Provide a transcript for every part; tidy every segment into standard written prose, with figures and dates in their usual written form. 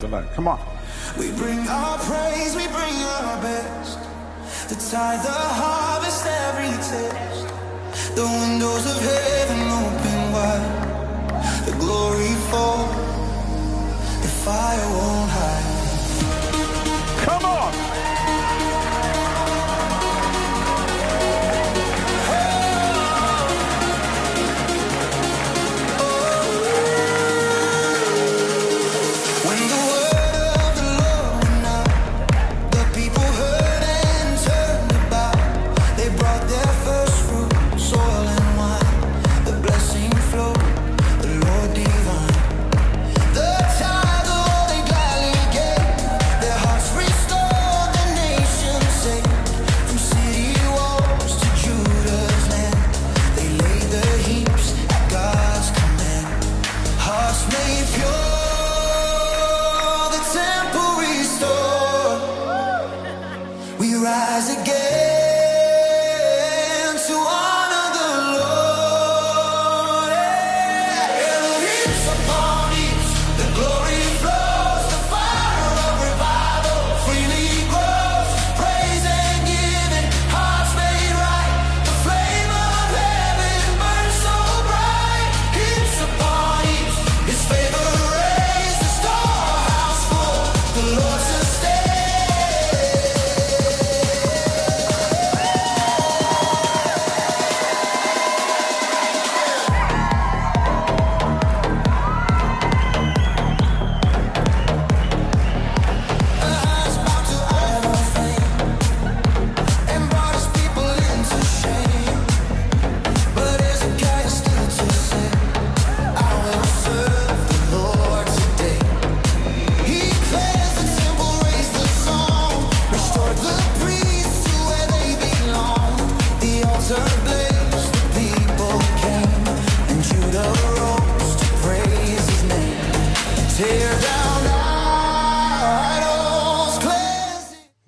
Tonight. Come on. We bring our praise, we bring our best. The tithe, the harvest, every test. The windows of heaven open wide. The glory fall, the fire won't hide. Come on.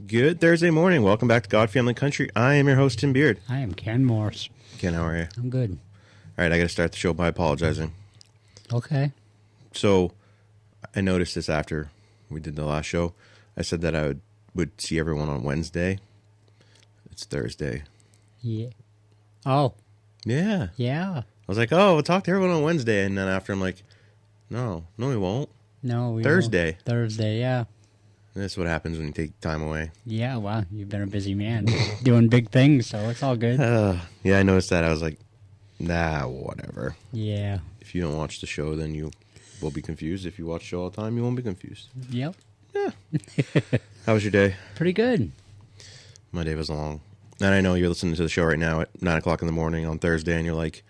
Good Thursday morning. Welcome back to God Family Country. I am your host, Tim Beard. I am Ken Morse. Ken, how are you? I'm good. All right, I got to start the show by apologizing. Okay. So, I noticed this after we did the last show. I said that I would see everyone on Wednesday. It's Thursday. Yeah. Oh. Yeah. Yeah. I was like, oh, we'll talk to everyone on Wednesday. And then after, I'm like, no, we won't. No, we Thursday. won't. Thursday, yeah. That's what happens when you take time away. Yeah, well, you've been a busy man doing big things, so it's all good. Yeah, I noticed that. I was like, nah, whatever. Yeah. If you don't watch the show, then you will be confused. If you watch the show all the time, you won't be confused. Yep. Yeah. How was your day? Pretty good. My day was long. And I know you're listening to the show right now at 9 o'clock in the morning on Thursday, and you're like,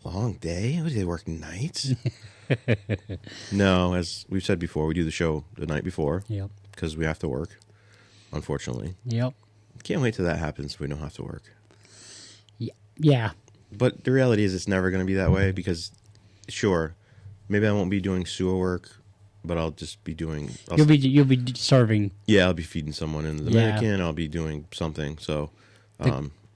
long day? What, do they work nights? No, as we've said before, we do the show the night before. Yep. Because we have to work, unfortunately. Yep. Can't wait till that happens. We don't have to work. Yeah. But the reality is it's never going to be that way because, sure, maybe I won't be doing sewer work, but I'll just be doing... You'll be serving. Yeah, I'll be feeding someone in the Dominican. I'll be doing something. So,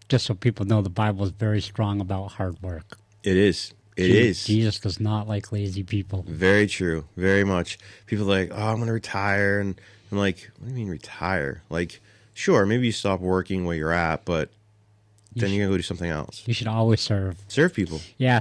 just so people know, the Bible is very strong about hard work. It is. It is. Jesus does not like lazy people. Very true. Very much. People are like, oh, I'm going to retire. And I'm like, what do you mean retire? Like, sure, maybe you stop working where you're at, but then you're going to go do something else. You should always serve. Serve people. Yeah.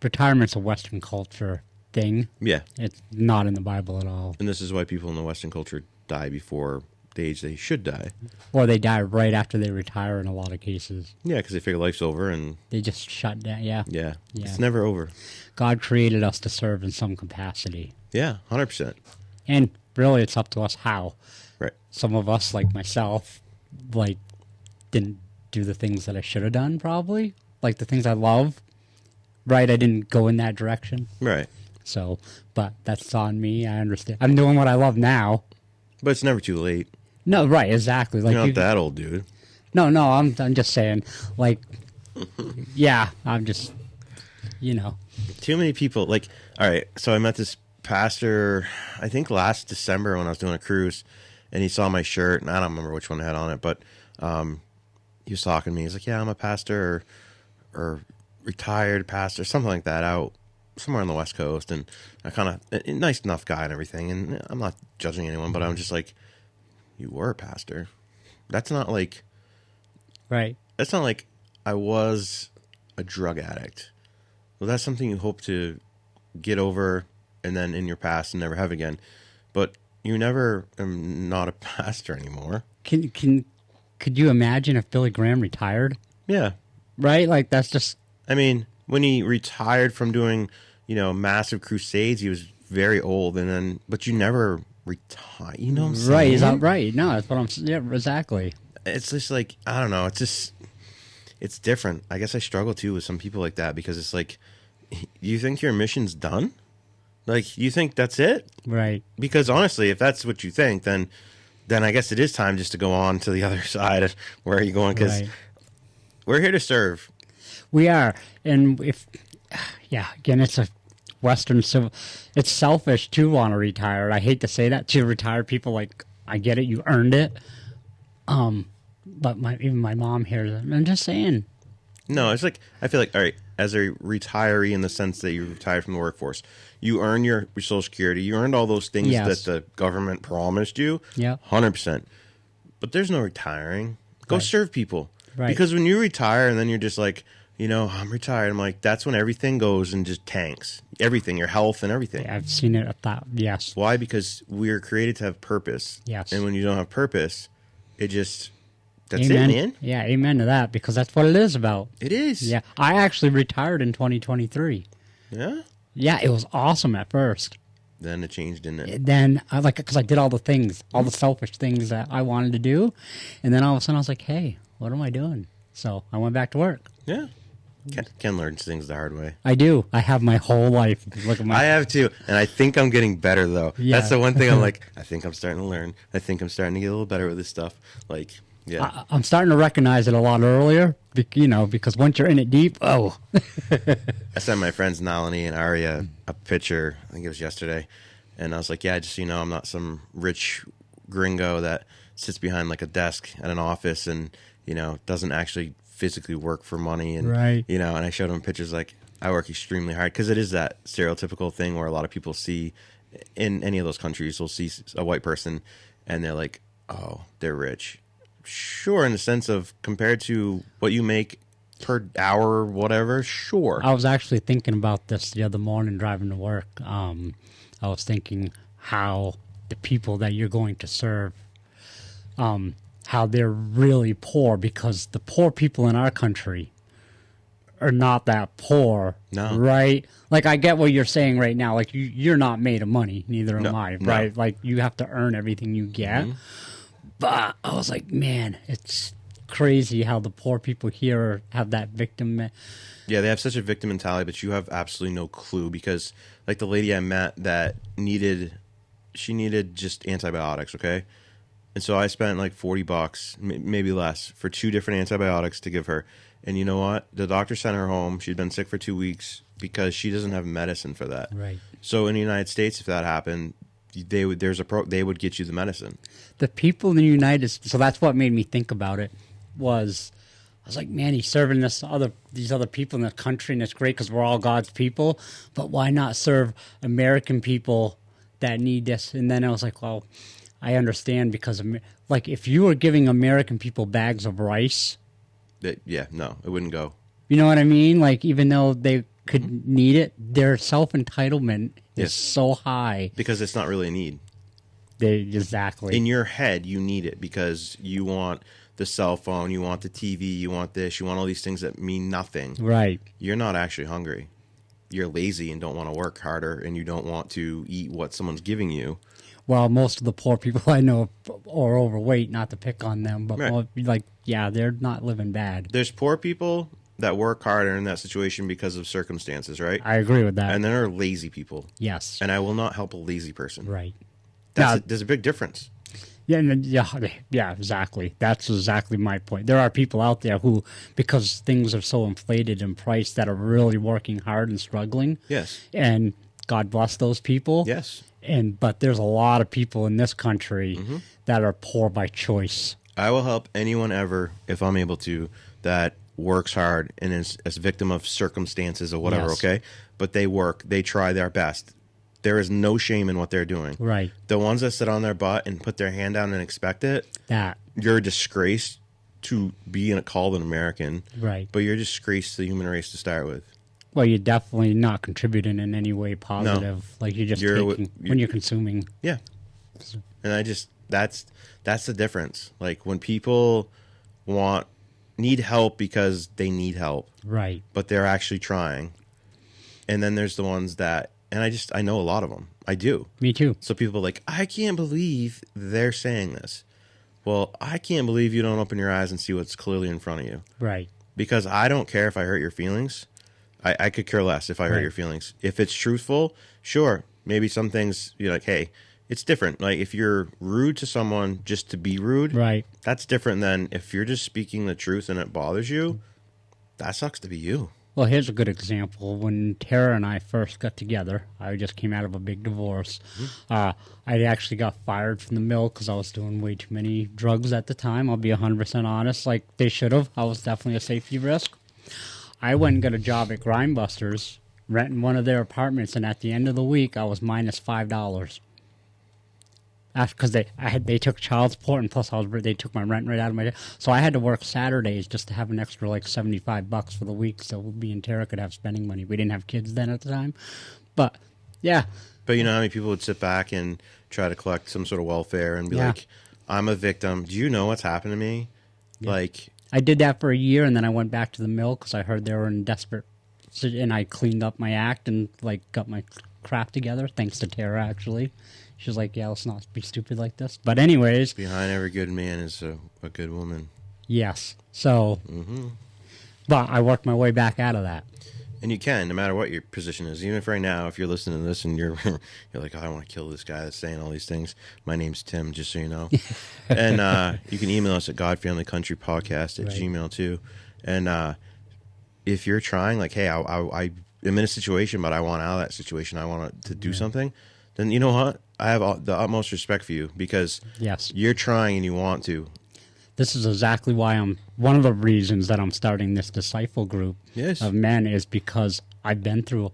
Retirement's a Western culture thing. Yeah. It's not in the Bible at all. And this is why people in the Western culture die before the age they should die. Or they die right after they retire in a lot of cases. Yeah, because they figure life's over and... They just shut down, yeah. Yeah. It's never over. God created us to serve in some capacity. Yeah, 100%. And really, it's up to us how. Right. Some of us, like myself, didn't do the things that I should have done, probably. Like the things I love. Right, I didn't go in that direction. Right. So, but that's on me. I understand. I'm doing what I love now. But it's never too late. No, right, exactly. Like you're not that old, dude. No, I'm just saying, like, yeah, I'm just, Too many people, like, all right, so I met this pastor, I think last December when I was doing a cruise, and he saw my shirt, and I don't remember which one I had on it, but he was talking to me. He's like, yeah, I'm a pastor or retired pastor, something like that, out somewhere on the West Coast, and I kind of a nice enough guy and everything. And I'm not judging anyone, but I'm just like, you were a pastor. That's not like Right. that's not like I was a drug addict. Well, that's something you hope to get over and then in your past and never have again. But you never am not a pastor anymore. Could you imagine if Billy Graham retired? Yeah. Right? Like that's just I mean, when he retired from doing, massive crusades, he was very old, but you never retire. You know what I'm saying? right. Is that right? No, that's what I'm. Yeah, exactly. It's just like, I don't know. It's different. I guess I struggle too with some people like that because it's like, you think your mission's done? Like, you think that's it? Right. Because honestly, if that's what you think, then I guess it is time just to go on to the other side of where are you going? Because Right. we're here to serve. We are, and again, it's a Western civil. It's selfish to want to retire. I hate to say that to retired people. Like, I get it, you earned it. But even my mom hears it. I'm just saying. No, it's like, I feel like, all right, as a retiree in the sense that you retired from the workforce, you earn your Social Security, you earned all those things Yes. that the government promised you. Yeah. 100%. But there's no retiring. Go Right. serve people. Right. Because when you retire and then you're just like, I'm retired, I'm like, that's when everything goes and just tanks. Everything, your health and everything. I've seen it. Yes. Why? Because we are created to have purpose. Yes. And when you don't have purpose, that's Amen. it, man. Yeah, amen to that, because that's what it is about. It is. Yeah, I actually retired in 2023. Yeah? Yeah, it was awesome at first. Then it changed, didn't it? Then because I did all the things, all the selfish things that I wanted to do, and then all of a sudden I was like, hey, what am I doing? So I went back to work. Yeah. Ken learns things the hard way. I do. I have my whole life. Look at my. I have too, and I think I'm getting better though. Yeah. That's the one thing I'm like, I think I'm starting to learn. I think I'm starting to get a little better with this stuff. Like, yeah. I'm starting to recognize it a lot earlier, because once you're in it deep, I sent my friends Nalini and Arya a picture, I think it was yesterday, and I was like, yeah, just so you know, I'm not some rich gringo that sits behind like a desk at an office and, doesn't actually physically work for money. And, Right. and I showed them pictures like, I work extremely hard, because it is that stereotypical thing where a lot of people see in any of those countries, they'll see a white person and they're like, oh, they're rich. Sure, in the sense of compared to what you make per hour or whatever, sure. I was actually thinking about this the other morning driving to work. I was thinking how the people that you're going to serve, how they're really poor, because the poor people in our country are not that poor. No. Right? Like, I get what you're saying right now. Like, you're not made of money. Neither am No, I. no. Right? Like, you have to earn everything you get. Mm-hmm. But I was like, man, it's crazy how the poor people here have that victim. Yeah, they have such a victim mentality, but you have absolutely no clue, because like the lady I met that needed just antibiotics, okay? And so I spent like $40, maybe less, for 2 different antibiotics to give her. And you know what? The doctor sent her home. She'd been sick for 2 weeks because she doesn't have medicine for that. Right. So in the United States, if that happened, they would get you the medicine. The people in the United States, so that's what made me think about it, I was like, man, he's serving these other people in the country, and it's great because we're all God's people, but why not serve American people that need this? And then I was like, well, I understand, because like if you were giving American people bags of rice, No, it wouldn't go. you know what I mean? Like, even though they could need it, their self-entitlement is Yes. so high. Because it's not really a need. Exactly. In your head, you need it because you want the cell phone, you want the TV, you want this, you want all these things that mean nothing. Right. You're not actually hungry. You're lazy and don't want to work harder, and you don't want to eat what someone's giving you. Well, most of the poor people I know are overweight, not to pick on them, but Right. they're not living bad. There's poor people that work harder in that situation because of circumstances, right? I agree with that. And there are lazy people. Yes. And I will not help a lazy person. Right. There's a big difference. Yeah, exactly. That's exactly my point. There are people out there who, because things are so inflated in price, that are really working hard and struggling. Yes. And God bless those people. Yes. But there's a lot of people in this country Mm-hmm. that are poor by choice. I will help anyone ever, if I'm able to, that works hard and is a victim of circumstances or whatever, Yes. okay? but they work. They try their best. There is no shame in what they're doing. Right. The ones that sit on their butt and put their hand down and expect it, That. you're a disgrace to be called an American. Right. But you're a disgrace to the human race to start with. Well, you're definitely not contributing in any way positive. Like you're just taking when you're consuming. Yeah. And that's the difference. Like when people need help because they need help, Right. but they're actually trying. And then there's the ones that, and I know a lot of them. I do. Me too. So people are like, I can't believe they're saying this. Well, I can't believe you don't open your eyes and see what's clearly in front of you. Right. Because I don't care if I hurt your feelings. I could care less if I hurt Right. your feelings. If it's truthful, sure. Maybe some things you're like, hey, it's different. Like if you're rude to someone just to be rude, Right. that's different than if you're just speaking the truth and it bothers you. That sucks to be you. Well, here's a good example. When Tara and I first got together, I just came out of a big divorce. I actually got fired from the mill because I was doing way too many drugs at the time. I'll be 100% honest. Like they should have. I was definitely a safety risk. I went and got a job at Grindbusters, renting one of their apartments, and at the end of the week, I was minus $5. Because they took child support, and plus they took my rent right out of my, so I had to work Saturdays just to have an extra like $75 for the week, so me and Tara could have spending money. We didn't have kids then at the time, but yeah. But you know how many people would sit back and try to collect some sort of welfare and be Yeah. like, I'm a victim. Do you know what's happened to me? Yeah. Like, I did that for a year, and then I went back to the mill because I heard they were in desperate, and I cleaned up my act and like got my crap together. Thanks to Tara, actually. She was like, "Yeah, let's not be stupid like this." But anyways, behind every good man is a good woman. yes. So, but I worked my way back out of that. And you can, no matter what your position is. Even if right now, if you're listening to this and you're you're like, oh, I want to kill this guy that's saying all these things. My name's Tim, just so you know. And you can email us at godfamilycountrypodcast at Right. gmail too. And if you're trying, like, hey, I am in a situation, but I want out of that situation. I want to do something. Then you know what? I have the utmost respect for you because Yes. you're trying and you want to. This is exactly why one of the reasons that I'm starting this disciple group Yes. of men is because I've been through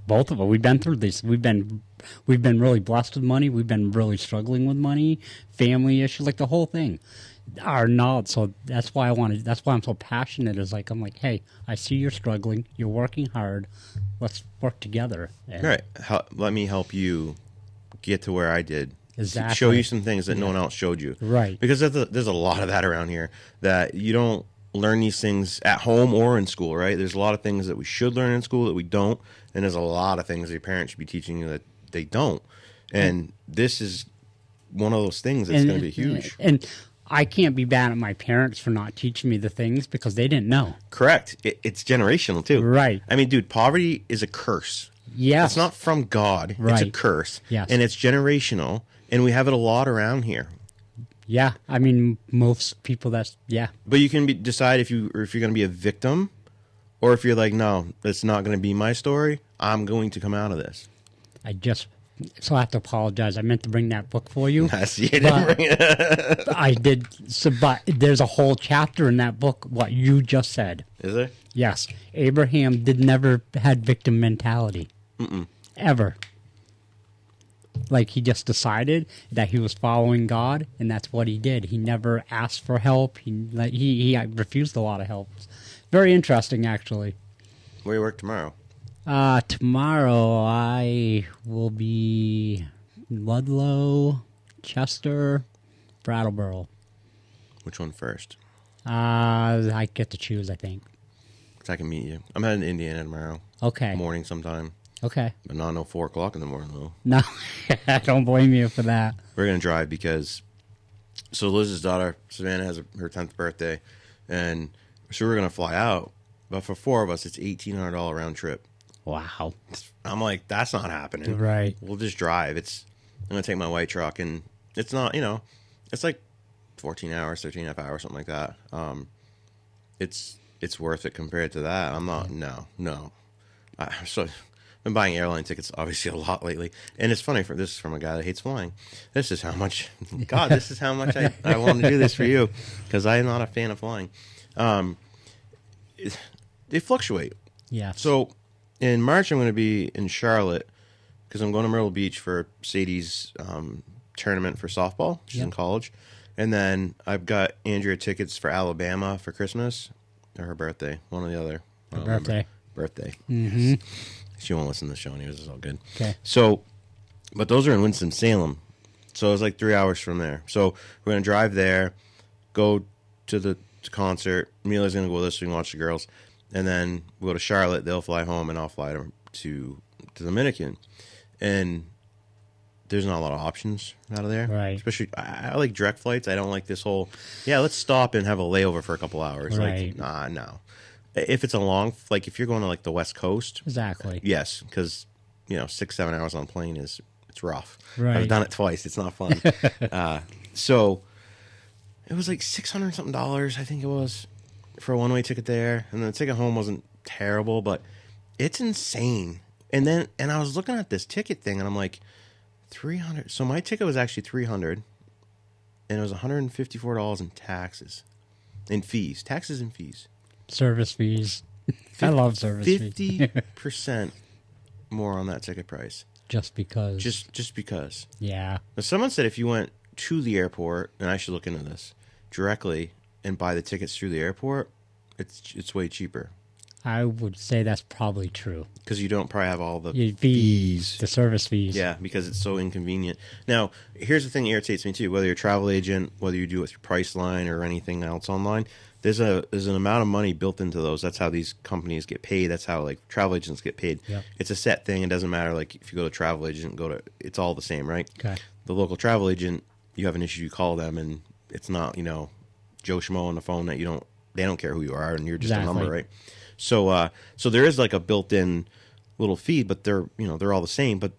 both of them. We've been through this. We've been really blessed with money. We've been really struggling with money, family issues, like the whole thing. Our knowledge. So that's why that's why I'm so passionate. Is like I'm like, hey, I see you're struggling. You're working hard. Let's work together. And Right. Let me help you get to where I did. Exactly. Show you some things that no one else showed you. Right. Because there's a lot of that around here that you don't learn these things at home or in school, right? There's a lot of things that we should learn in school that we don't, and there's a lot of things that your parents should be teaching you that they don't. And this is one of those things that's going to be huge. And I can't be bad at my parents for not teaching me the things because they didn't know. Correct. It's generational too. Right. I mean, dude, poverty is a curse. Yes. It's not from God. It's a Right. curse. Yes. And it's generational, and we have it a lot around here. Yeah, I mean, most people. Yeah. But you can decide if you're going to be a victim, or if you're like, no, it's not going to be my story. I'm going to come out of this. So I have to apologize. I meant to bring that book for you. I see you didn't But- bring it. I did. So, but there's a whole chapter in that book. What you just said. Is there? Yes, Abraham never had victim mentality. Ever. Like he just decided that he was following God, and that's what he did. He never asked for help. He refused a lot of help. Very interesting, actually. Where you work tomorrow? Tomorrow I will be Ludlow, Chester, Brattleboro. Which one first? I get to choose, I think. 'Cause I can meet you. I'm heading to Indiana tomorrow. Okay. Morning sometime. Okay. But not no 4 o'clock in the morning, though. No, I don't blame you for that. We're going to drive because... So Liz's daughter, Savannah, has her 10th birthday. And so we're going to fly out. But for 4 of us, it's $1,800 round trip. Wow. I'm like, that's not happening. Right. We'll just drive. I'm going to take my white truck, and it's not, it's like 14 hours, 13 and a half hours, something like that. It's worth it compared to that. I'm not, no. I've been buying airline tickets, obviously, a lot lately. And it's funny, this is from a guy that hates flying. This is how much I want to do this for you, because I'm not a fan of flying. They fluctuate. Yeah. So in March, I'm going to be in Charlotte because I'm going to Myrtle Beach for Sadie's tournament for softball. She's in college. And then I've got Andrea tickets for Alabama for Christmas or her birthday, one or the other. Her birthday. Birthday. Mm-hmm. Yes. She won't listen to the show anyways. It's all good. Okay. So, but those are in Winston-Salem. So it's like 3 hours from there. So we're going to drive there, go to the concert. Amelia's going to go with us so we can watch the girls. And then we'll go to Charlotte. They'll fly home, and I'll fly to Dominican. And there's not a lot of options out of there. Right. Especially, I like direct flights. I don't like this whole, let's stop and have a layover for a couple hours. Right. Like, no. If it's a long, like if you're going to like the West Coast. Exactly. Yes, because, 6-7 hours on a plane it's rough. Right. I've done it twice. It's not fun. So it was like $600 something, I think it was, for a one-way ticket there. And the ticket home wasn't terrible, but it's insane. And I was looking at this ticket thing, and I'm like, $300. So my ticket was actually $300, and it was $154 in taxes, in fees, taxes and fees. Service fees. I love service fees. 50% more on that ticket price. Just because. Just because. Yeah. Now, someone said if you went to the airport, and I should look into this directly and buy the tickets through the airport, it's way cheaper. I would say that's probably true. Because you don't probably have all the fees. The service fees. Yeah, because it's so inconvenient. Now, here's the thing that irritates me too. Whether you're a travel agent, whether you do it through Priceline or anything else online, there's an amount of money built into those. That's how these companies get paid. That's how like travel agents get paid. Yep. It's a set thing. It doesn't matter. Like if you go to a travel agent, it's all the same, right? Okay. The local travel agent, you have an issue, you call them, and it's not Joe Schmo on the phone that they don't care who you are, and you're just a number, right? So there is like a built-in little fee, but they're all the same. But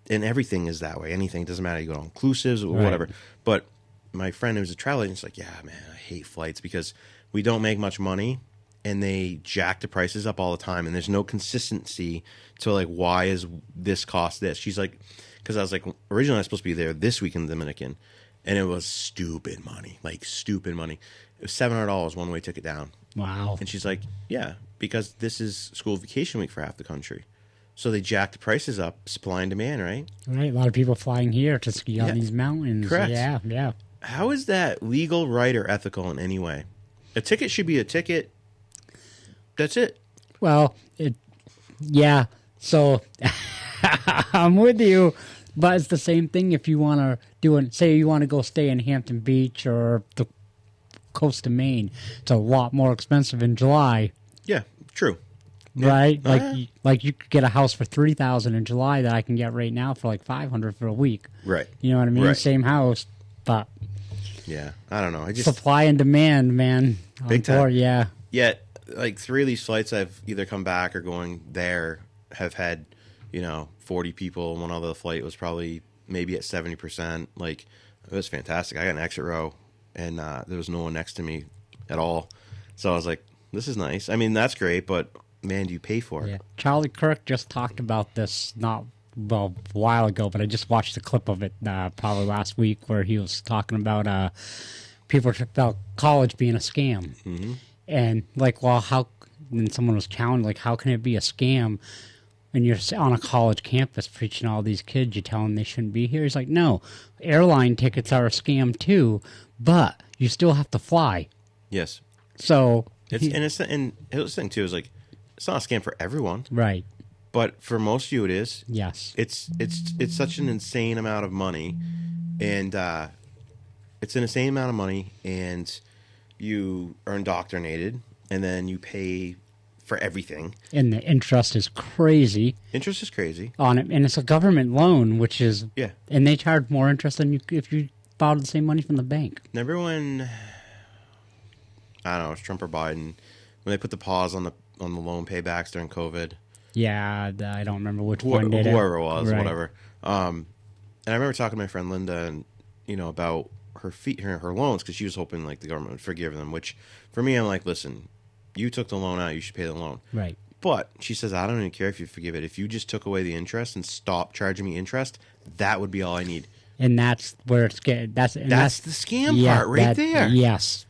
and everything is that way. Anything doesn't matter. You go to inclusives or whatever. But my friend who's a travel agent is like, yeah, man, I hate flights because we don't make much money, and they jack the prices up all the time, and there's no consistency to like why is this cost this. She's like, because I was like, originally I was supposed to be there this week in the Dominican, and it was stupid money, like stupid money. It was $700 one way ticket down. Wow. And she's like, yeah, because this is school vacation week for half the country. So they jacked the prices up, supply and demand, right? Right. A lot of people flying here to ski on these mountains. Correct. Yeah. How is that legal, right, or ethical in any way? A ticket should be a ticket. That's it. Well, yeah. So I'm with you, but it's the same thing if you want to say you want to go stay in Hampton Beach or the coast of Maine. It's a lot more expensive in July. Yeah, true. Right? Like you could get a house for $3,000 in July that I can get right now for like $500 for a week. Right. You know what I mean? Right. Same house, but yeah, I don't know. supply and demand, man. Big time. Board, yeah. Yet, like 3 of these flights I've either come back or going there have had, 40 people. One other flight was probably maybe at 70%. Like, it was fantastic. I got an exit row, and there was no one next to me at all. So I was like, this is nice. I mean, that's great, but man, do you pay for it? Yeah. Charlie Kirk just talked about this a while ago, but I just watched a clip of it probably last week where he was talking about people about college being a scam. Mm-hmm. And like, well, and someone was challenged, like, how can it be a scam when you're on a college campus preaching to all these kids, you tell them they shouldn't be here? He's like, no, airline tickets are a scam too, but you still have to fly. Yes. So And his thing too is like, it's not a scam for everyone, right? but for most of you, it is. Yes. It's such an insane amount of money, and it's an insane amount of money, and you are indoctrinated, and then you pay for everything. And the interest is crazy Interest is crazy. on it, and it's a government loan, which is and they charge more interest than if you borrowed the same money from the bank. Remember when, I don't know, it was Trump or Biden, when they put the pause on the loan paybacks during COVID? Yeah, I don't remember which one did it. Whoever it was, Right. whatever. And I remember talking to my friend Linda, and about her loans, because she was hoping like the government would forgive them. Which for me, I'm like, listen, you took the loan out, you should pay the loan. Right. But she says, I don't even care if you forgive it. If you just took away the interest and stopped charging me interest, that would be all I need. And that's where it's getting. That's the scam part right there. Yes.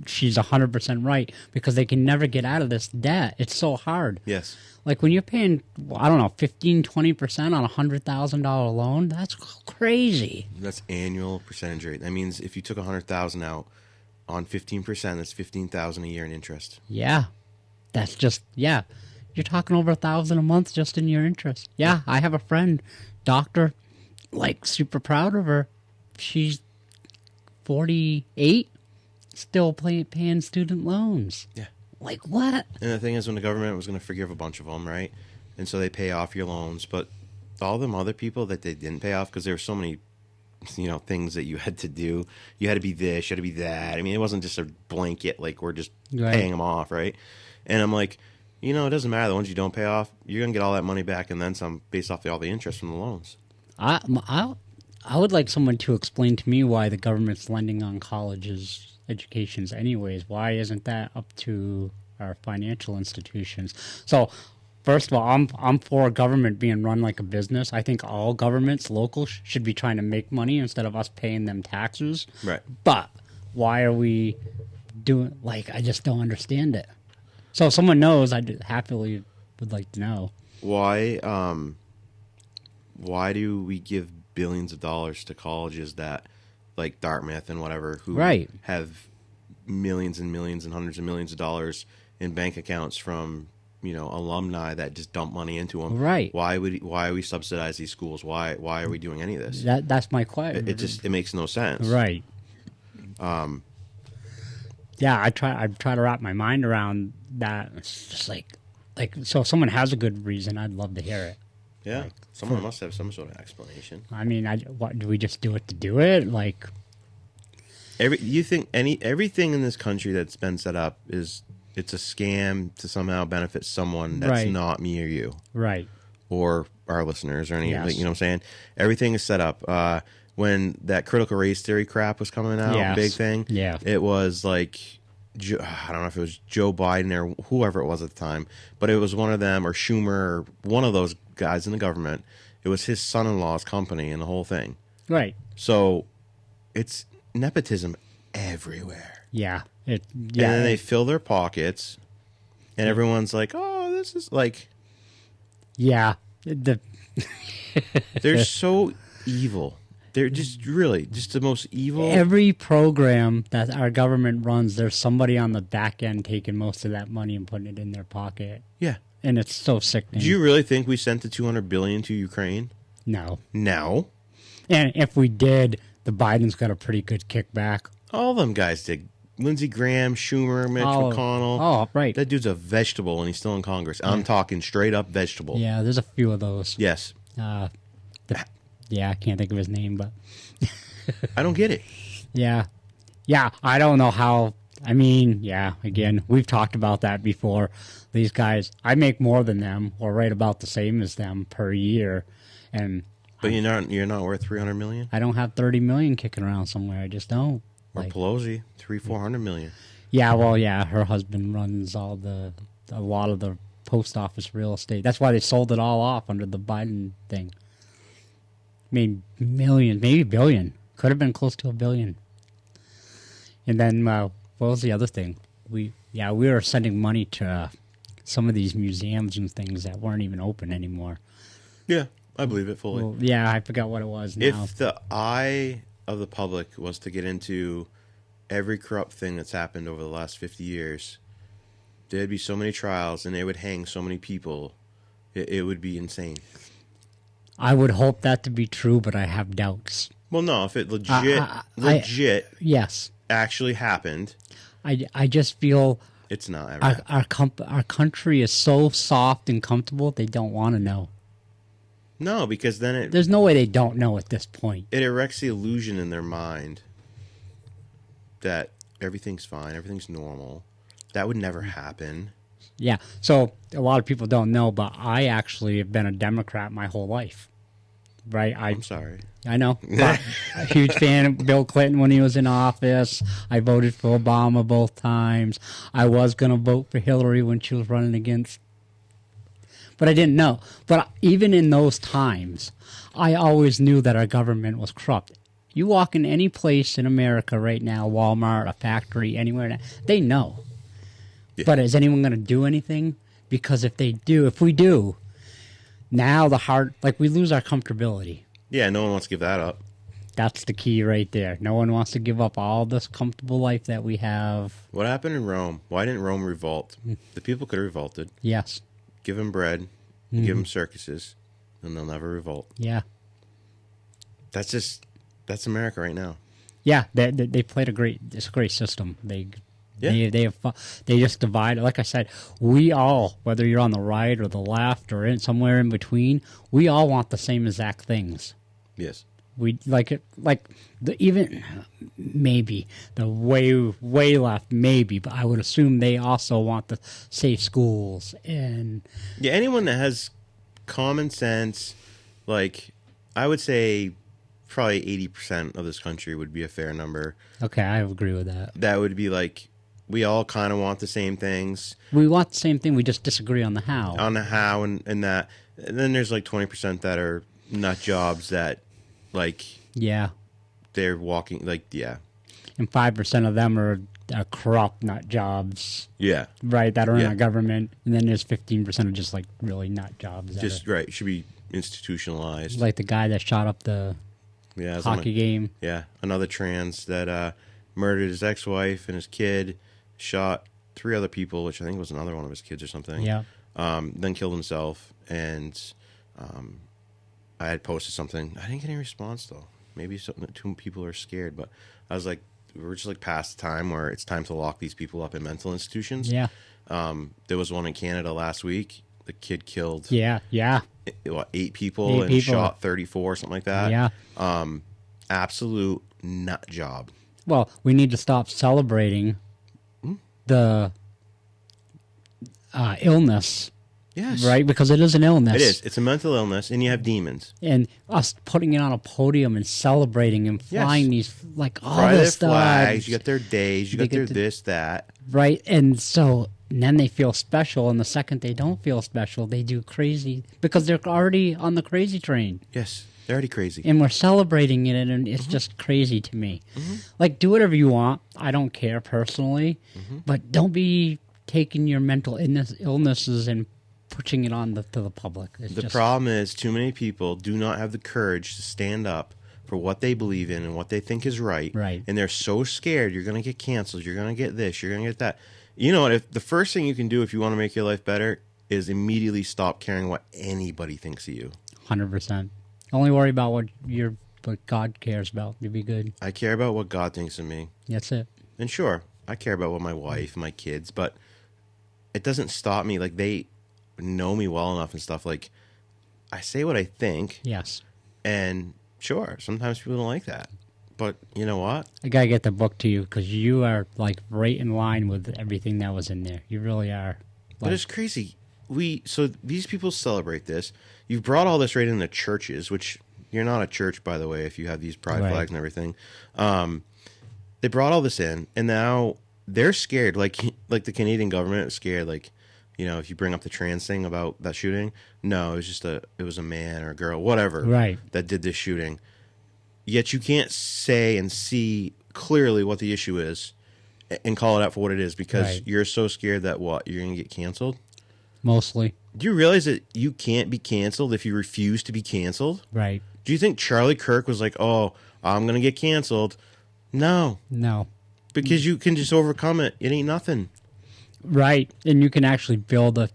She's 100% right, because they can never get out of this debt. It's so hard. Yes. Like when you're paying, I don't know, 15-20% on a $100,000 loan, that's crazy. That's annual percentage rate. That means if you took $100,000 out on 15%, that's $15,000 a year in interest. Yeah, that's just You're talking over $1,000 a month just in your interest. Yeah, I have a friend, doctor, like super proud of her. She's 48, still paying student loans. Yeah. Like what? And the thing is, when the government was going to forgive a bunch of them, right? And so they pay off your loans, but all them other people that they didn't pay off, because there were so many, things that you had to do. You had to be this, you had to be that. I mean, it wasn't just a blanket, like we're just paying them off, right? And I'm like, it doesn't matter. The ones you don't pay off, you're going to get all that money back and then some based off all the interest from the loans. I would like someone to explain to me why the government's lending on colleges educations anyways. Why isn't that up to our financial institutions? So first of all, I'm for government being run like a business. I think all governments, local, should be trying to make money instead of us paying them taxes. Right. But why are we doing, I just don't understand it. So if someone knows, I happily would like to know. Why do we give billions of dollars to colleges that, like Dartmouth and whatever, who have millions and millions and hundreds of millions of dollars in bank accounts from alumni that just dump money into them? Right. Why are we subsidize these schools? Why are we doing any of this? That's my question. It makes no sense. Right. Yeah, I try to wrap my mind around that. It's just like so if someone has a good reason, I'd love to hear it. Yeah, someone must have some sort of explanation. I mean, what do we just do it to do it? Everything in this country that's been set up it's a scam to somehow benefit someone that's not me or you, right? Or our listeners or any. Yes. You know what I'm saying? Everything is set up. When that critical race theory crap was coming out, big thing. Yeah, it was like, I don't know if it was Joe Biden or whoever it was at the time, but it was one of them, or Schumer, or one of those guys in the government. It was his son-in-law's company and the whole thing. Right. So it's nepotism everywhere. Yeah. And then they fill their pockets, and everyone's like, "Oh, this is like." Yeah. They're so evil. They're just really just the most evil. Every program that our government runs, there's somebody on the back end taking most of that money and putting it in their pocket. Yeah. And it's so sickening. Do you really think we sent the $200 billion to Ukraine? No. No. And if we did, the Bidens got a pretty good kickback. All of them guys did. Lindsey Graham, Schumer, Mitch McConnell. Oh, right. That dude's a vegetable, and he's still in Congress. I'm talking straight up vegetable. Yeah, there's a few of those. Yes. Yeah, I can't think of his name, but I don't get it. Yeah, I don't know how. I mean, yeah, again, we've talked about that before. These guys, I make more than them, or right about the same as them per year, but you're not worth $300 million. I don't have $30 million kicking around somewhere. I just don't. Or Pelosi, $400 million. Yeah, well, yeah, her husband runs a lot of the post office real estate. That's why they sold it all off under the Biden thing. Made millions, maybe $1 billion. Could have been close to $1 billion. And then what was the other thing? We were sending money to some of these museums and things that weren't even open anymore. Yeah, I believe it fully. Well, yeah, I forgot what it was now. If the eye of the public was to get into every corrupt thing that's happened over the last 50 years, there'd be so many trials and they would hang so many people. It would be insane. I would hope that to be true, but I have doubts. Well, no, if it legit yes, actually happened. I just feel it's not. Our country is so soft and comfortable, they don't want to know. No, because then there's no way they don't know at this point. It erects the illusion in their mind that everything's fine, everything's normal. That would never happen. Yeah, so a lot of people don't know, but I actually have been a Democrat my whole life. Right? I'm sorry. I know. A huge fan of Bill Clinton when he was in office. I voted for Obama both times. I was going to vote for Hillary when she was running against but I didn't know. But even in those times, I always knew that our government was corrupt. You walk in any place in America right now, Walmart, a factory, anywhere, they know. Yeah. But is anyone going to do anything? Because if we do, now we lose our comfortability. Yeah, no one wants to give that up. That's the key right there. No one wants to give up all this comfortable life that we have. What happened in Rome? Why didn't Rome revolt? The people could have revolted. Yes. Give them bread, give them circuses, and they'll never revolt. Yeah. That's America right now. Yeah, they played it's a great system. They just divide. Like I said, we all, whether you're on the right or the left or somewhere in between, we all want the same exact things. Yes. We even maybe the way left, maybe, but I would assume they also want the safe schools and anyone that has common sense, like I would say, probably 80% of this country would be a fair number. Okay, I agree with that. That would be like we all kind of want the same things. We want the same thing. We just disagree on the how. On the how and that. And then there's like 20% that are nut jobs that. Like, yeah, they're walking, like, yeah. And 5% of them are corrupt nut jobs. Yeah. Right, that are in our government. And then there's 15% of just, like, really nut jobs. Just, right, should be institutionalized. Like the guy that shot up the hockey game. Yeah, another trans that murdered his ex-wife and his kid, shot 3 other people, which I think was another one of his kids or something. Yeah. Then killed himself, and... I had posted something. I didn't get any response though. Maybe 2 people are scared, but I was like, we're just like past the time where it's time to lock these people up in mental institutions. Yeah. There was one in Canada last week. The kid killed. Yeah. 8 people and shot 34, something like that. Yeah. Absolute nut job. Well, we need to stop celebrating the illness. Yes. Right? Because it is an illness. It is. It's a mental illness, and you have demons. And us putting it on a podium and celebrating and flying these, like, all Fly this their stuff. flags. You got their days. You got their this, that. Right? And so then they feel special, and the second they don't feel special, they do crazy. Because they're already on the crazy train. Yes. They're already crazy. And we're celebrating it, and it's just crazy to me. Like, do whatever you want. I don't care personally. But don't be taking your mental illnesses and pushing it on to the public. The problem is too many people do not have the courage to stand up for what they believe in and what they think is right. Right. And they're so scared you're going to get canceled, you're going to get this, you're going to get that. You know what? If the first thing you can do if you want to make your life better is immediately stop caring what anybody thinks of you. 100%. Only worry about what God cares about. You'll be good. I care about what God thinks of me. That's it. And sure, I care about what my wife, my kids, but it doesn't stop me. Like, they know me well enough and stuff. Like, I say what I think. Yes. And sure, sometimes people don't like that. But you know what? I gotta get the book to you because you are like right in line with everything that was in there. You really are. But it's crazy. So these people celebrate this. You've brought all this right into churches, which you're not a church, by the way, if you have these pride flags and everything. They brought all this in, and now they're scared. Like the Canadian government is scared. Like, you know, if you bring up the trans thing about that shooting, no, it was just it was a man or a girl, whatever, that did this shooting. Yet you can't say and see clearly what the issue is and call it out for what it is because you're so scared that you're going to get canceled? Mostly. Do you realize that you can't be canceled if you refuse to be canceled? Right. Do you think Charlie Kirk was like, oh, I'm going to get canceled? No. Because you can just overcome it. It ain't nothing. Right. And you can actually build a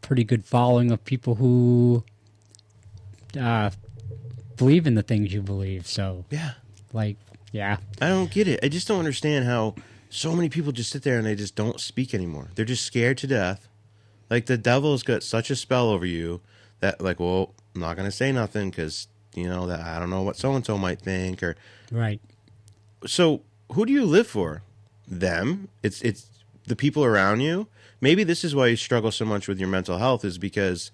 pretty good following of people who believe in the things you believe. So, yeah. I don't get it. I just don't understand how so many people just sit there and they just don't speak anymore. They're just scared to death. Like, the devil's got such a spell over you that, like, well, I'm not going to say nothing because, you know, that I don't know what so-and-so might think. Right. So, who do you live for? Them? It's the people around you? Maybe this is why you struggle so much with your mental health is because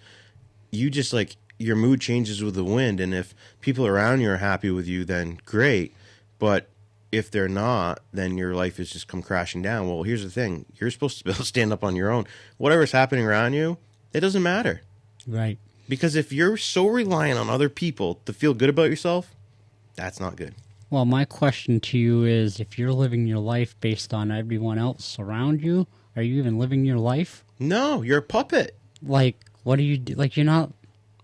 you just, like, your mood changes with the wind, and if people around you are happy with you, then great. But if they're not, then your life has just come crashing down. Well, here's the thing. You're supposed to be able to stand up on your own. Whatever's happening around you, It doesn't matter. Right. Because if you're so reliant on other people to feel good about yourself, that's not good. Well, my question to you is, if you're living your life based on everyone else around you, are you even living your life? No, you're a puppet. Like, what do you do? Like, you're not...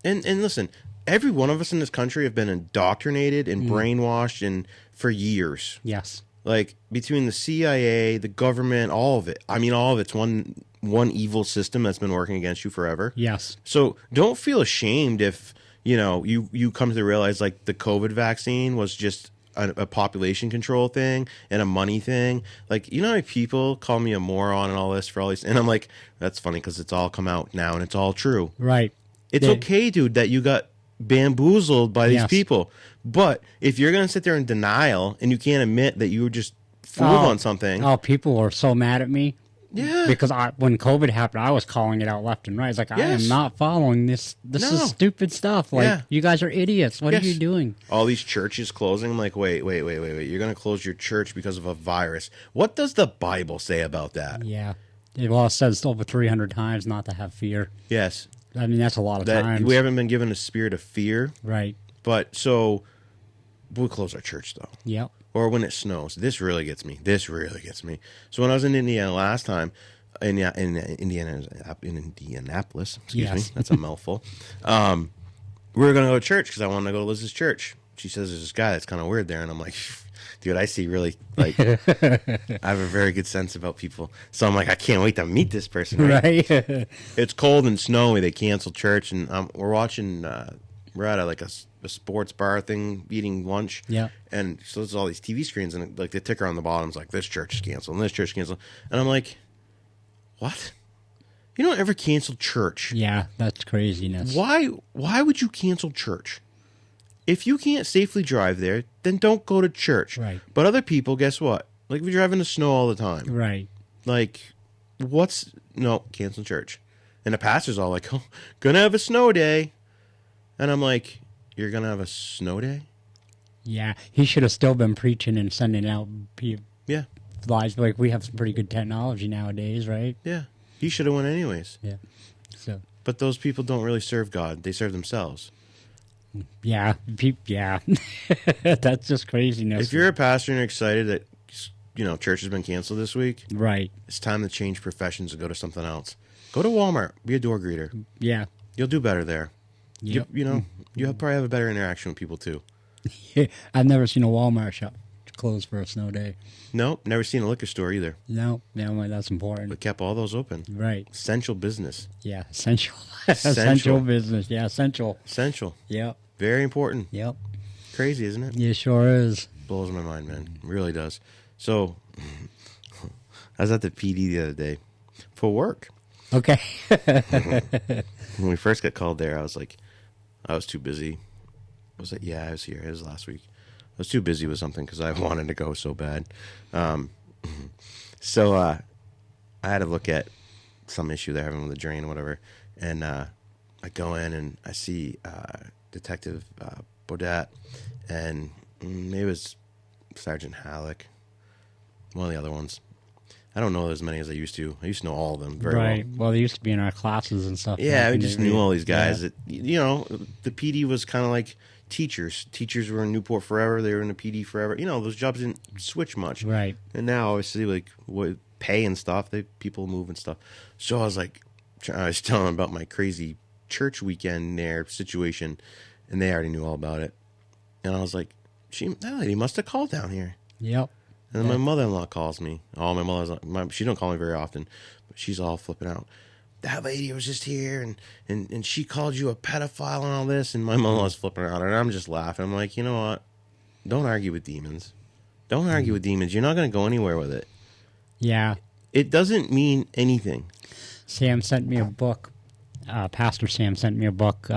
And listen, every one of us in this country have been indoctrinated and brainwashed and for years. Yes. Like, between the CIA, the government, all of it. I mean, all of it's one evil system that's been working against you forever. Yes. So don't feel ashamed if, you come to realize, like, the COVID vaccine was just a population control thing and a money thing. Like, how many people call me a moron and all this for all these, and I'm like, that's funny because it's all come out now and it's all true. Right. It's okay, dude, that you got bamboozled by these Yes. people. But if you're going to sit there in denial and you can't admit that you were just fooled on something. Oh, people were so mad at me. Yeah. Because when COVID happened, I was calling it out left and right. It's like, I Yes. am not following this. This No. is stupid stuff. Like, Yeah. you guys are idiots. What Yes. are you doing? All these churches closing. I'm like, wait. You're going to close your church because of a virus. What does the Bible say about that? Yeah. Well, it says over 300 times not to have fear. Yes. I mean, that's a lot of That times. we haven't been given a spirit of fear. Right. But so we'll close our church, though. Yep. Or when it snows. This really gets me. So when I was in Indiana last time, in Indianapolis, excuse me, Yes. that's a mouthful. We were going to go to church because I wanted to go to Liz's church. She says there's this guy that's kind of weird there, and I'm like, dude, I see really, like, I have a very good sense about people. So I'm like, I can't wait to meet this person. Right? Right. It's cold and snowy. They canceled church, and we're watching. We're at a sports bar thing, eating lunch. Yeah. And so there's all these TV screens, and like the ticker on the bottom is like, this church is canceled, and this church is canceled, and I'm like, what? You don't ever cancel church. Yeah, that's craziness. Why would you cancel church? If you can't safely drive there, then don't go to church. Right. But other people, guess what? Like, if you're driving in the snow all the time, Right. like, cancel church. And the pastor's all like, oh, gonna have a snow day. And I'm like, you're gonna have a snow day? Yeah, he should have still been preaching and sending out Yeah. lives. Like, we have some pretty good technology nowadays, right? Yeah. He should have went anyways. Yeah. So, But those people don't really serve God. They serve themselves. yeah. Yeah. That's just craziness. If you're a pastor and you're excited that, church has been canceled this week, Right. it's time to change professions and go to something else. Go to Walmart. Be a door greeter. Yeah. You'll do better there. Yep. You'll probably have a better interaction with people too. I've never seen a Walmart shop closed for a snow day. Nope, never seen a liquor store either. No, well, that's important. But kept all those open. Right. Essential business. Yeah. Essential. Essential. Essential business. Yeah. Essential. Essential. Yep. Very important. Yep. Crazy, isn't it? Yeah, sure is. Blows my mind, man. It really does. So, I was at the PD the other day for work. Okay. When we first got called there, I was like, I was too busy. Was it? Yeah, I was here. It was last week. I was too busy with something because I wanted to go so bad. So I had to look at some issue they're having with the drain or whatever. And I go in and I see Detective Baudet and maybe it was Sergeant Halleck, one of the other ones. I don't know as many as I used to. I used to know all of them very right. well. Well, they used to be in our classes and stuff. Yeah, back we in just the knew day. all these guys. Yeah. The PD was kind of like teachers. Teachers were in Newport forever. They were in the PD forever. Those jobs didn't switch much. Right. And now, obviously, like what pay and stuff, people move and stuff. So I was like, I was telling them about my crazy church weekend there situation, and they already knew all about it. And I was like, that lady must have called down here. Yep. And then my mother-in-law calls me. Oh, my mother's she don't call me very often, but she's all flipping out. That lady was just here, and she called you a pedophile and all this, and my mother-in-law's flipping out, and I'm just laughing. I'm like, you know what? Don't argue with demons. Don't argue with demons. You're not going to go anywhere with it. Yeah. It doesn't mean anything. Sam sent me a book. Pastor Sam sent me a book.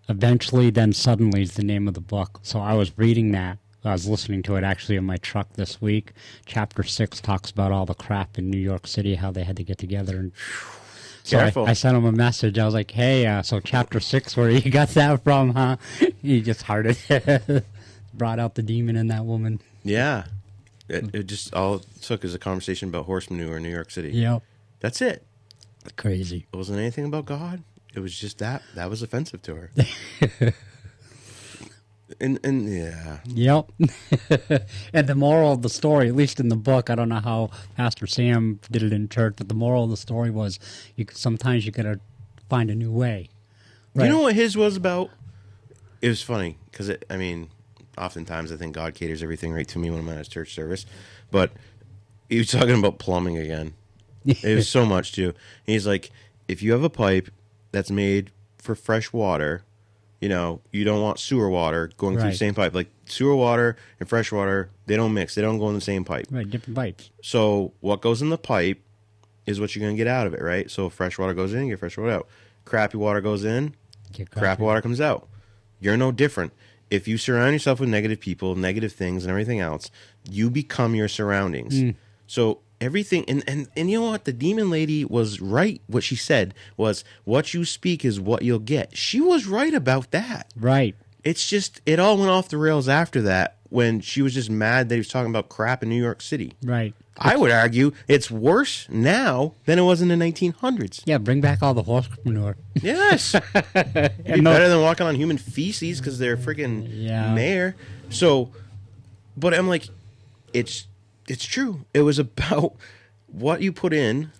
Eventually, Then Suddenly is the name of the book. So I was reading that. I was listening to it actually in my truck this week. Chapter 6 talks about all the crap in New York City, how they had to get together. And so Careful. I sent him a message. I was like, hey, so chapter 6, where you got that from, huh? He just hearted brought out the demon in that woman. Yeah. It just all it took is a conversation about horse manure in New York City. Yep. That's it. Crazy. It wasn't anything about God. It was just that was offensive to her. and yeah, Yep. And the moral of the story, at least in the book, I don't know how Pastor Sam did it in church, but the moral of the story was sometimes you got to find a new way. You know what his was about? It was funny because I mean, oftentimes I think God caters everything right to me when I'm at his church service, but he was talking about plumbing again. It was so much too. He's like, if you have a pipe that's made for fresh water, you know, you don't want sewer water going through the same pipe. Like sewer water and fresh water, they don't mix. They don't go in the same pipe. Right, different pipes. So what goes in the pipe is what you're going to get out of it, right? So fresh water goes in, you get fresh water out. Crappy water goes in, crappy water comes out. You're no different. If you surround yourself with negative people, negative things, and everything else, you become your surroundings. So everything, and you know what? The demon lady was right. What she said was, what you speak is what you'll get. She was right about that. Right. It's just, it all went off the rails after that when she was just mad that he was talking about crap in New York City. Right. I would argue it's worse now than it was in the 1900s. Yeah, bring back all the horse manure. Yes. It'd be better than walking on human feces because they're freaking mayor. So, but I'm like, it's true. It was about what you put in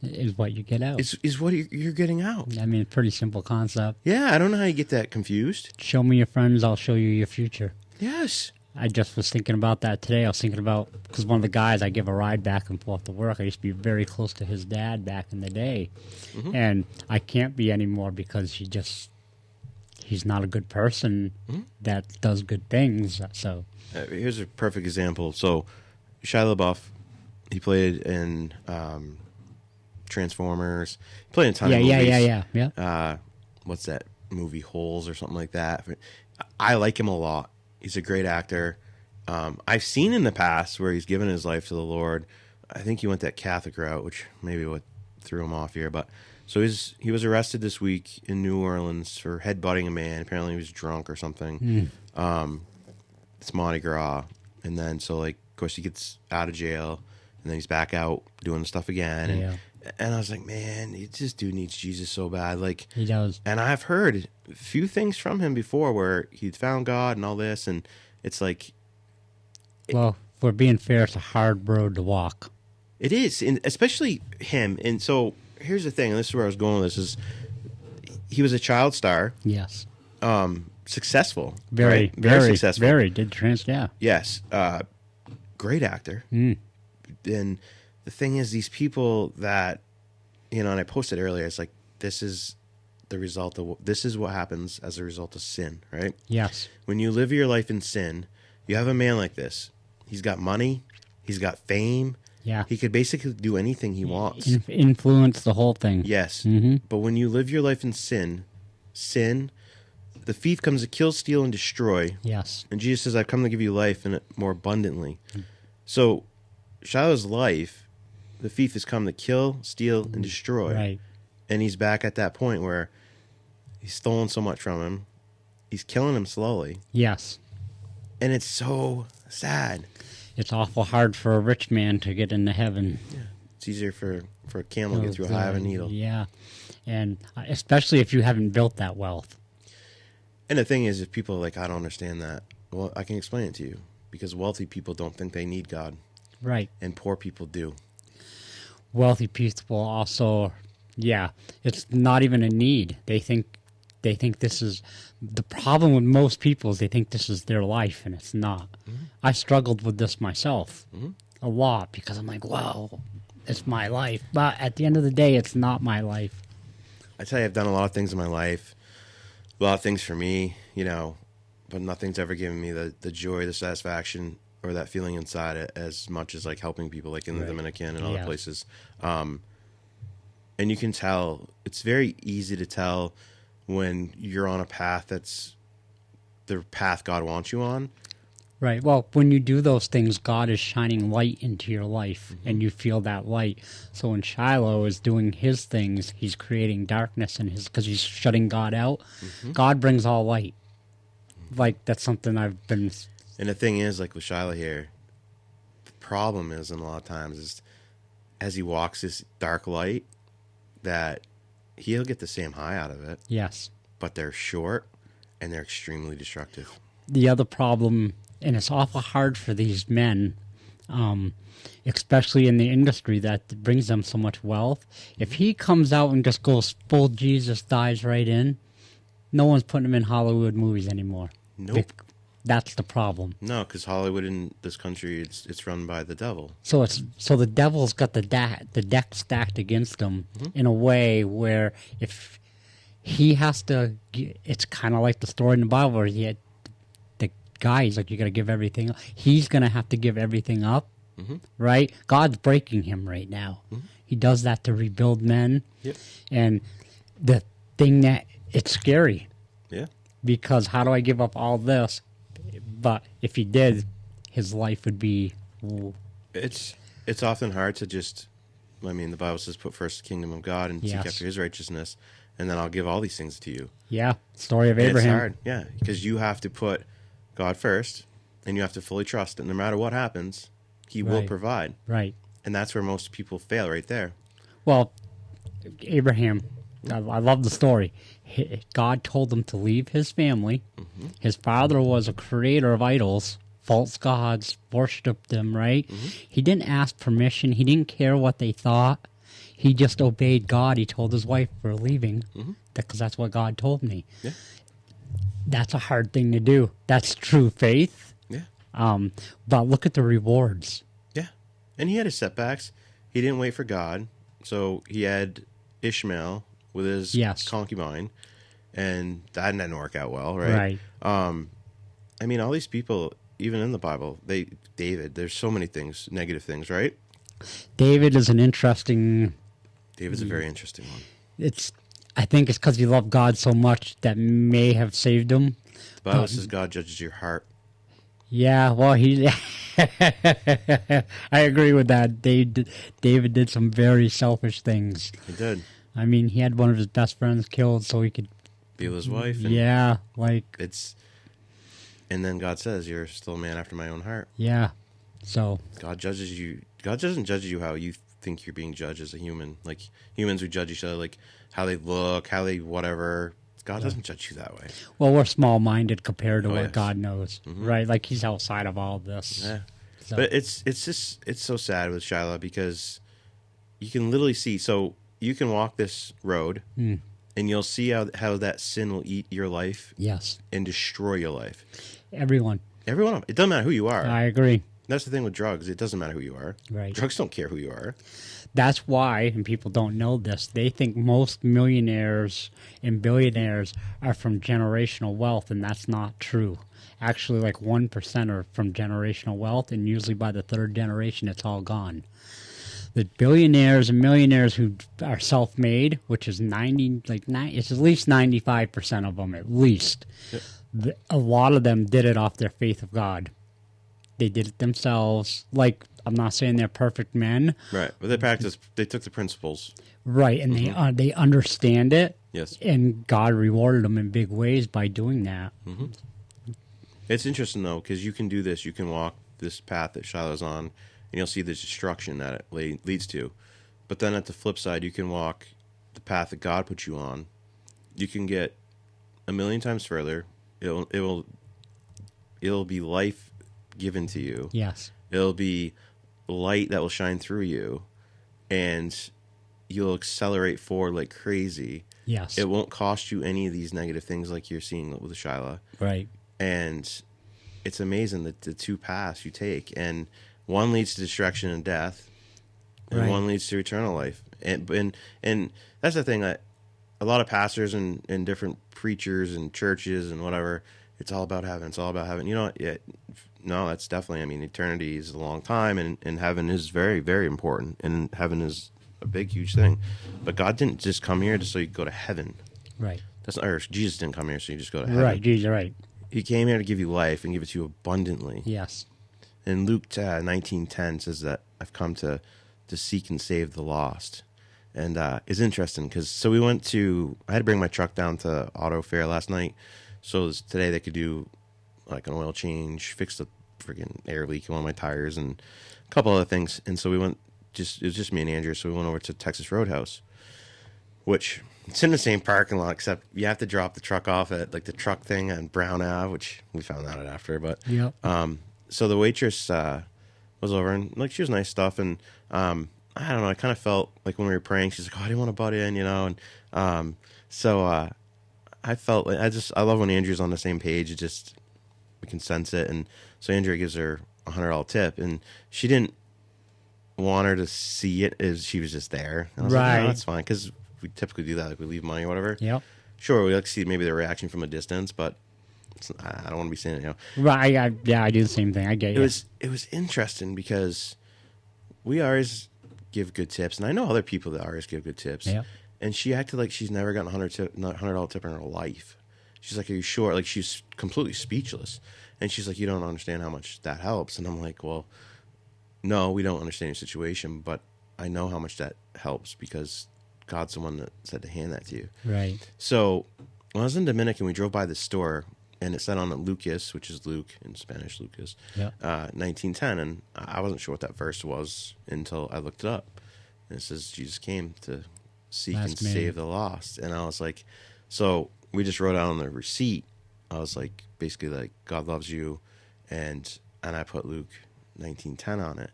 is what you get out. Is what you're getting out. I mean, pretty simple concept. Yeah, I don't know how you get that confused. Show me your friends, I'll show you your future. Yes. I just was thinking about that today. I was thinking about, because one of the guys I give a ride back and forth to work, I used to be very close to his dad back in the day. And I can't be anymore because he's not a good person that does good things. So here's a perfect example. So Shia LaBeouf, he played in Transformers. He played in a ton of movies. Yeah. What's that movie, Holes or something like that? I like him a lot. He's a great actor. I've seen in the past where he's given his life to the Lord. I think he went that Catholic route, which maybe what threw him off here. But so he was arrested this week in New Orleans for headbutting a man. Apparently he was drunk or something. It's Mardi Gras. And then so like, of course, he gets out of jail, and then he's back out doing stuff again. And I was like, man, this dude needs Jesus so bad. Like he does. And I've heard a few things from him before where he'd found God and all this, and it's like... Well, if we're being fair, it's a hard road to walk. It is, and especially him. And so here's the thing, and this is where I was going with this, is he was a child star. Yes. Successful. Very, right? Very successful. Very, yeah. Yes. Great actor. And the thing is, these people that, you know, and I posted earlier, it's like, this is the result of, this is what happens as a result of sin, right? Yes. When you live your life in sin, you have a man like this. He's got money. He's got fame. Yeah. He could basically do anything he wants. Influence the whole thing. Yes. But when you live your life in sin, the thief comes to kill, steal, and destroy. Yes. And Jesus says, I've come to give you life and it more abundantly. So Shiloh's life, the thief has come to kill, steal, and destroy. Right. And he's back at that point where he's stolen so much from him. He's killing him slowly. Yes. And it's so sad. It's awful hard for a rich man to get into heaven. Yeah. It's easier for a camel to get through a high of a needle. Yeah. And especially if you haven't built that wealth. And the thing is, if people are like, I don't understand that, well, I can explain it to you. Because wealthy people don't think they need God. Right. And poor people do. Wealthy people also, it's not even a need. They think this is the problem with most people is they think this is their life, and it's not. I struggled with this myself a lot because I'm like, wow, it's my life. But at the end of the day, it's not my life. I tell you, I've done a lot of things in my life, a lot of things for me, you know, but nothing's ever given me the joy, the satisfaction, or that feeling inside it as much as like helping people, like in the Dominican and other places. And you can tell, it's very easy to tell when you're on a path that's the path God wants you on. Right. Well, when you do those things, God is shining light into your life, and you feel that light. So when Shiloh is doing his things, he's creating darkness in his, because he's shutting God out. God brings all light. Like, that's something I've been... And the thing is, like with Shiloh here, the problem is, and a lot of times, is as he walks this dark light, that he'll get the same high out of it, Yes. but they're short and they're extremely destructive. The other problem, and it's awful hard for these men, especially in the industry that brings them so much wealth. If he comes out and just goes full Jesus, dives right in, no one's putting him in Hollywood movies anymore. Nope. That's the problem. No, because Hollywood in this country, it's run by the devil. So the devil's got the deck stacked against him in a way where if he has to, it's kind of like the story in the Bible where the guy, he's like, you got to give everything up. He's going to have to give everything up, right? God's breaking him right now. He does that to rebuild men. Yep. And the thing that, it's scary Yeah. because how do I give up all this? But if he did, his life would be... It's often hard to just, I mean, the Bible says put first the kingdom of God and seek Yes. after his righteousness, and then I'll give all these things to you. Yeah, story of And Abraham. it's hard, yeah, because you have to put God first, and you have to fully trust that no matter what happens, he will Right. provide. Right. And that's where most people fail right there. Well, Abraham, I love the story. God told him to leave his family. His father was a creator of idols, false gods, worshipped them, right? He didn't ask permission. He didn't care what they thought. He just obeyed God. He told his wife, we're leaving, because that's what God told me. Yeah. That's a hard thing to do. That's true faith. Yeah. But look at the rewards. Yeah. And he had his setbacks. He didn't wait for God. So he had Ishmael with his Yes. concubine, and that didn't work out well, right? Right. I mean, all these people, even in the Bible, David, there's so many things, negative things, right? David is an interesting... David's a very interesting one. I think it's because he loved God so much that may have saved him. The Bible says God judges your heart. Yeah, well, he. I agree with that. David did some very selfish things. He did. I mean, he had one of his best friends killed so he could. Be with his wife. And Yeah, like. And then God says, you're still a man after my own heart. Yeah. So. God judges you. God doesn't judge you how you think you're being judged as a human. Like, humans, we judge each other, like, how they look, how they whatever. God doesn't judge you that way. Well, we're small-minded compared to Oh, what yes. God knows, right? Like, he's outside of all this. Yeah. So- But it's so sad with Shiloh because you can literally see. So you can walk this road and you'll see how that sin will eat your life Yes. and destroy your life. Everyone. Every one of them. It doesn't matter who you are. I agree. That's the thing with drugs. It doesn't matter who you are. Right. Drugs don't care who you are. That's why, and people don't know this, they think most millionaires and billionaires are from generational wealth, and that's not true. Actually, like 1% are from generational wealth, and usually by the third generation, it's all gone. The billionaires and millionaires who are self-made, which is it's at least 95% of them, at least. Yep. A lot of them did it off their faith of God. They did it themselves. Like, I'm not saying they're perfect men. Right. But they took the principles. Right, and they understand it. Yes. And God rewarded them in big ways by doing that. It's interesting, though, because you can do this. You can walk this path that Shiloh's on, and you'll see the destruction that it leads to. But then at the flip side, you can walk the path that God put you on. You can get a million times further. It'll be life given to you. Yes. It'll be light that will shine through you, and you'll accelerate forward like crazy. Yes. It won't cost you any of these negative things like you're seeing with Shiloh. Right. And it's amazing that the two paths you take, and one leads to destruction and death, and Right. one leads to eternal life. And that's the thing that a lot of pastors and different preachers and churches and whatever, it's all about heaven. It's all about heaven. You know, no, that's definitely. I mean, eternity is a long time, and heaven is very, very important, and heaven is a big, huge thing. But God didn't just come here just so you could go to heaven. Right. That's not, or Jesus didn't come here so you just go to heaven. Right. Jesus, right. He came here to give you life and give it to you abundantly. Yes. And Luke 19:10 says that I've come to seek and save the lost. And it's interesting because I had to bring my truck down to Auto Fair last night. So today they could do like an oil change, fix the freaking air leak in one of my tires, and a couple other things. And so it was just me and Andrew. So we went over to Texas Roadhouse. which it's in the same parking lot, except you have to drop the truck off at like the truck thing on Brown Ave, which we found out after. But Yep. so the waitress was over and like she was nice stuff, and I don't know, I kind of felt like when we were praying, she's like, "Oh, I didn't want to butt in," and so I felt like I love when Andrew's on the same page. It just we can sense it, and so Andrea gives her $100 tip, and she didn't want her to see it as she was just there. And I was like, Right. "No, that's fine," because we typically do that, like we leave money or whatever. Yep. Sure, we like to see maybe their reaction from a distance, but I don't want to be saying it. Right. I do the same thing. I get you. It was interesting because we always give good tips, and I know other people that always give good tips. Yeah. And she acted like she's never gotten $100 tip in her life. She's like, "Are you sure?" Like she's completely speechless, and she's like, "You don't understand how much that helps." And I'm like, "Well, no, we don't understand your situation, but I know how much that helps because God's the one that said to hand that to you." Right. So when I was in Dominican, we drove by the store, and it said on it Lucas, which is Luke in Spanish, Lucas, Yeah. 19:10, and I wasn't sure what that verse was until I looked it up. And it says Jesus came to seek That's and me. save the lost. And I was like, so we just wrote out on the receipt. I was like, basically like God loves you, and I put Luke 19:10 on it.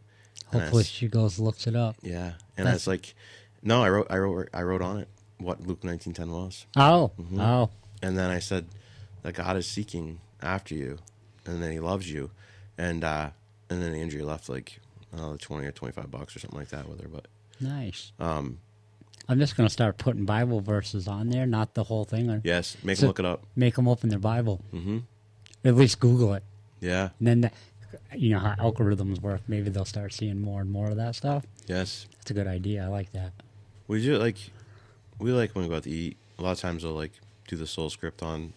And Hopefully she goes looks it up. yeah, and I was like, no, I wrote on it what Luke 19:10 was. Oh. Mm-hmm. Oh. And then I said that God is seeking after you, and then He loves you, and then Andrea left like $20 or $25 or something like that with her. But Nice. I'm just going to start putting Bible verses on there, not the whole thing. Or yes, make So- them look it up. make them open their Bible. Mm-hmm. At least Google it. Yeah, And then, you know how algorithms work. Maybe they'll start seeing more and more of that stuff. yes, That's a good idea. I like that. we do we like when we go out to eat. A lot of times we'll like do the soul script on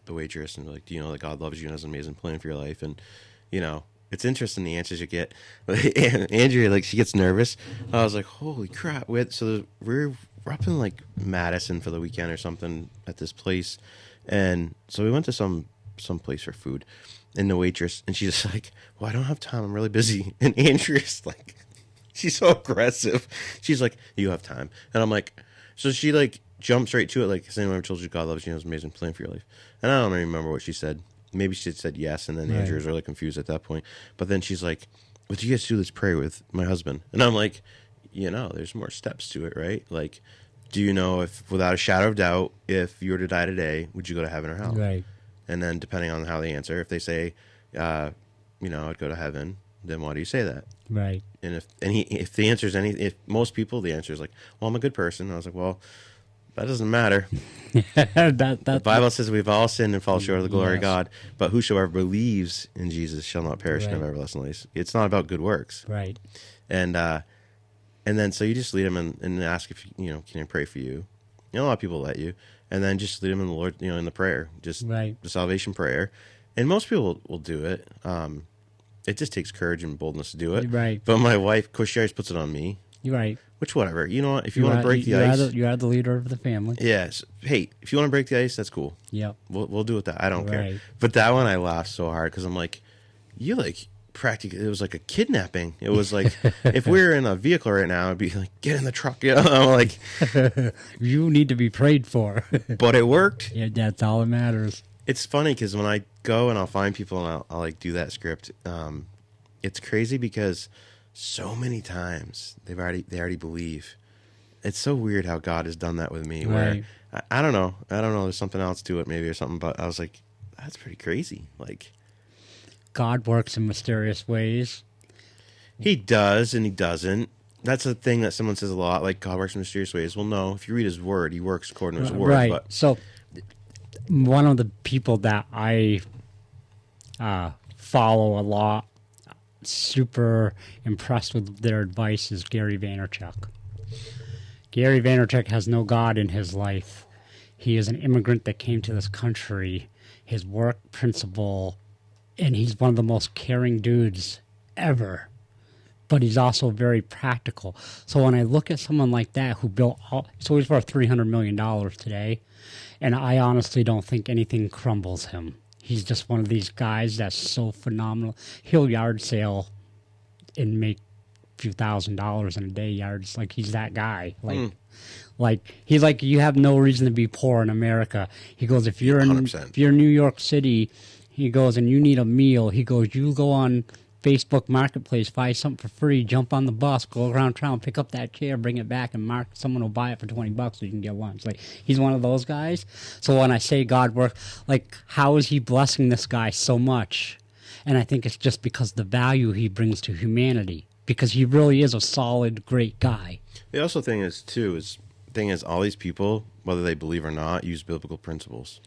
the waitress and be like, do you know that God loves you and has an amazing plan for your life? And you know, it's interesting the answers you get. Andrea, like, she gets nervous. I was like, holy crap! We're up in like Madison for the weekend or something at this place, and so we went to some place for food, and the waitress, and she's just like, well, I don't have time, I'm really busy. And Andrea's like, she's so aggressive. She's like, you have time, and I'm like, so she like jumps right to it, like, has anyone ever told you God loves you and has an amazing plan for your life? And I don't even remember what she said. Maybe she said yes, and then Right. Andrew was really confused at that point. But then she's like, would you guys do this prayer with my husband? And I'm like, you know, there's more steps to it, right? Like, do you know if, without a shadow of doubt, if you were to die today, would you go to heaven or hell? Right. And then depending on how they answer, if they say, you know, I'd go to heaven, then why do you say that? Right. And if the answer is if most people, the answer is like, well, I'm a good person. I was like, well, that doesn't matter. The Bible says we've all sinned and fall short of the glory of Yes. God, but whosoever believes in Jesus shall not perish and Right. have everlasting life. It's not about good works. Right. And then so you just lead them and ask if, you know, can I pray for you? You know, a lot of people let you. And then just lead them in the Lord, you know, in the prayer, just Right. the salvation prayer. And most people will do it. It just takes courage and boldness to do it. Right. But my wife, of course, she always puts it on me, You're right. which whatever. You know what? If you want to break the ice. You are the leader of the family. Yes. Hey, if you want to break the ice, that's cool. Yep. We'll do it that. I don't care. Right. But that one I laughed so hard because I'm like, you like practically, it was like a kidnapping. It was like, if we were in a vehicle right now, it'd be like, get in the truck. You know? I'm like, You need to be prayed for. but it worked. Yeah, that's all that matters. It's funny because when I go and I'll find people and I'll like do that script, it's crazy because so many times they already believe. It's so weird how God has done that with me. Where Right. I don't know. There's something else to it maybe or something. But I was like, that's pretty crazy. Like God works in mysterious ways. he does and he doesn't. That's a thing that someone says a lot. Like God works in mysterious ways. Well, no. If you read His Word, He works according to His Word. Right. But So, one of the people that I follow a lot, super impressed with their advice, is Gary Vaynerchuk. Gary Vaynerchuk has no God in his life. He is an immigrant that came to this country. His work principle, and he's one of the most caring dudes ever. But he's also very practical. So when I look at someone like that who built so he's worth $300 million today, and I honestly don't think anything crumbles him. He's just one of these guys that's so phenomenal. He'll yard sale and make a few $1,000s in a day yards. Like, he's that guy. Like, Like he's like, you have no reason to be poor in America. He goes, if you're in 100%. New York City, he goes, and you need a meal. He goes, you go on Facebook Marketplace, buy something for free, jump on the bus, go around town, pick up that chair, bring it back, and someone will buy it for $20 so you can get lunch. Like he's one of those guys. So when I say God works, like how is he blessing this guy so much? And I think it's just because the value he brings to humanity, because he really is a solid, great guy. The also thing is all these people, whether they believe or not, use biblical principles.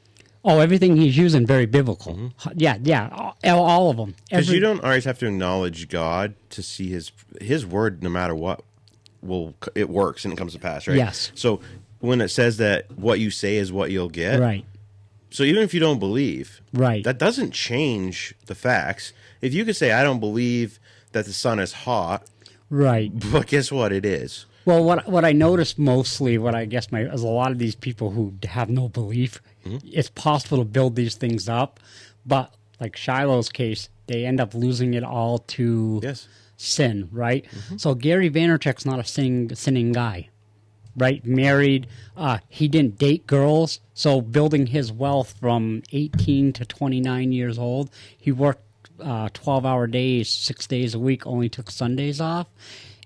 Oh, everything he's using very biblical. Mm-hmm. Yeah, all of them. Because you don't always have to acknowledge God to see his word, no matter what, it works and it comes to pass, right? Yes. So when it says that what you say is what you'll get, Right. So even if you don't believe, Right. that doesn't change the facts. If you could say, I don't believe that the sun is hot, Right. but guess what? It is. Well, what I noticed mostly, what I guess is a lot of these people who have no belief, it's possible to build these things up, but like Shiloh's case, they end up losing it all to Yes. sin, right? So Gary Vaynerchuk's not a sinning guy, right? Married, he didn't date girls, so building his wealth from 18 to 29 years old, he worked 12-hour days, 6 days a week, only took Sundays off,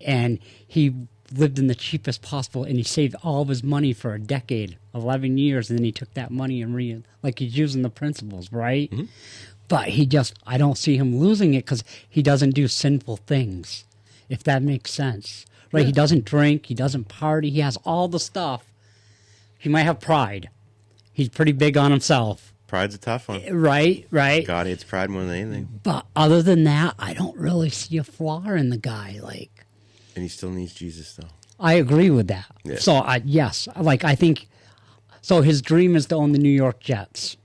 and he lived in the cheapest possible, and he saved all of his money for a decade, 11 years, and then he took that money and he's using the principles, right? But I don't see him losing it because he doesn't do sinful things, if that makes sense. Right? Yeah. He doesn't drink, he doesn't party, he has all the stuff. He might have pride. He's pretty big on himself. Pride's a tough one. Right. God hates pride more than anything. But other than that, I don't really see a flaw in the guy. Like, And he still needs Jesus, though. I agree with that. Yeah. So, I think, so his dream is to own the New York Jets.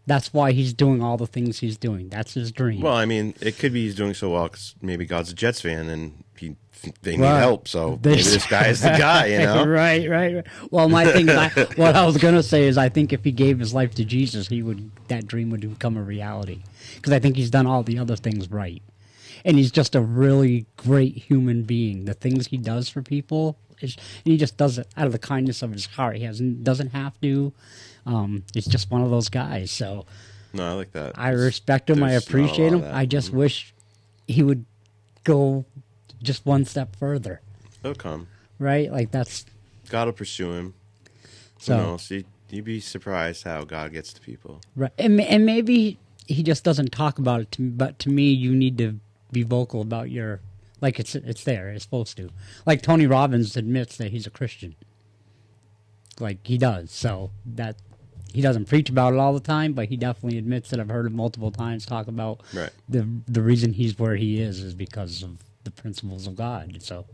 That's why he's doing all the things he's doing. That's his dream. Well, I mean, it could be he's doing so well because maybe God's a Jets fan and they need Right. help. So maybe this guy is the guy, you know? right. Well, my thing, what I was going to say is I think if he gave his life to Jesus, that dream would become a reality. Because I think he's done all the other things right. And he's just a really great human being. The things he does for people, he just does it out of the kindness of his heart. Doesn't have to. He's just one of those guys. So No, I like that. I respect him. I There's not a appreciate lot him. of that. I just wish he would go just one step further. He'll come. Right? Like that's God will pursue him. so. Who knows? You'd be surprised how God gets to people. Right, and maybe he just doesn't talk about it. But to me, you need to be vocal about your it's there. It's supposed to. Like Tony Robbins admits that he's a Christian. Like he does. So that he doesn't preach about it all the time, but he definitely admits that. I've heard him multiple times talk about Right. the reason he's where he is because of the principles of God. So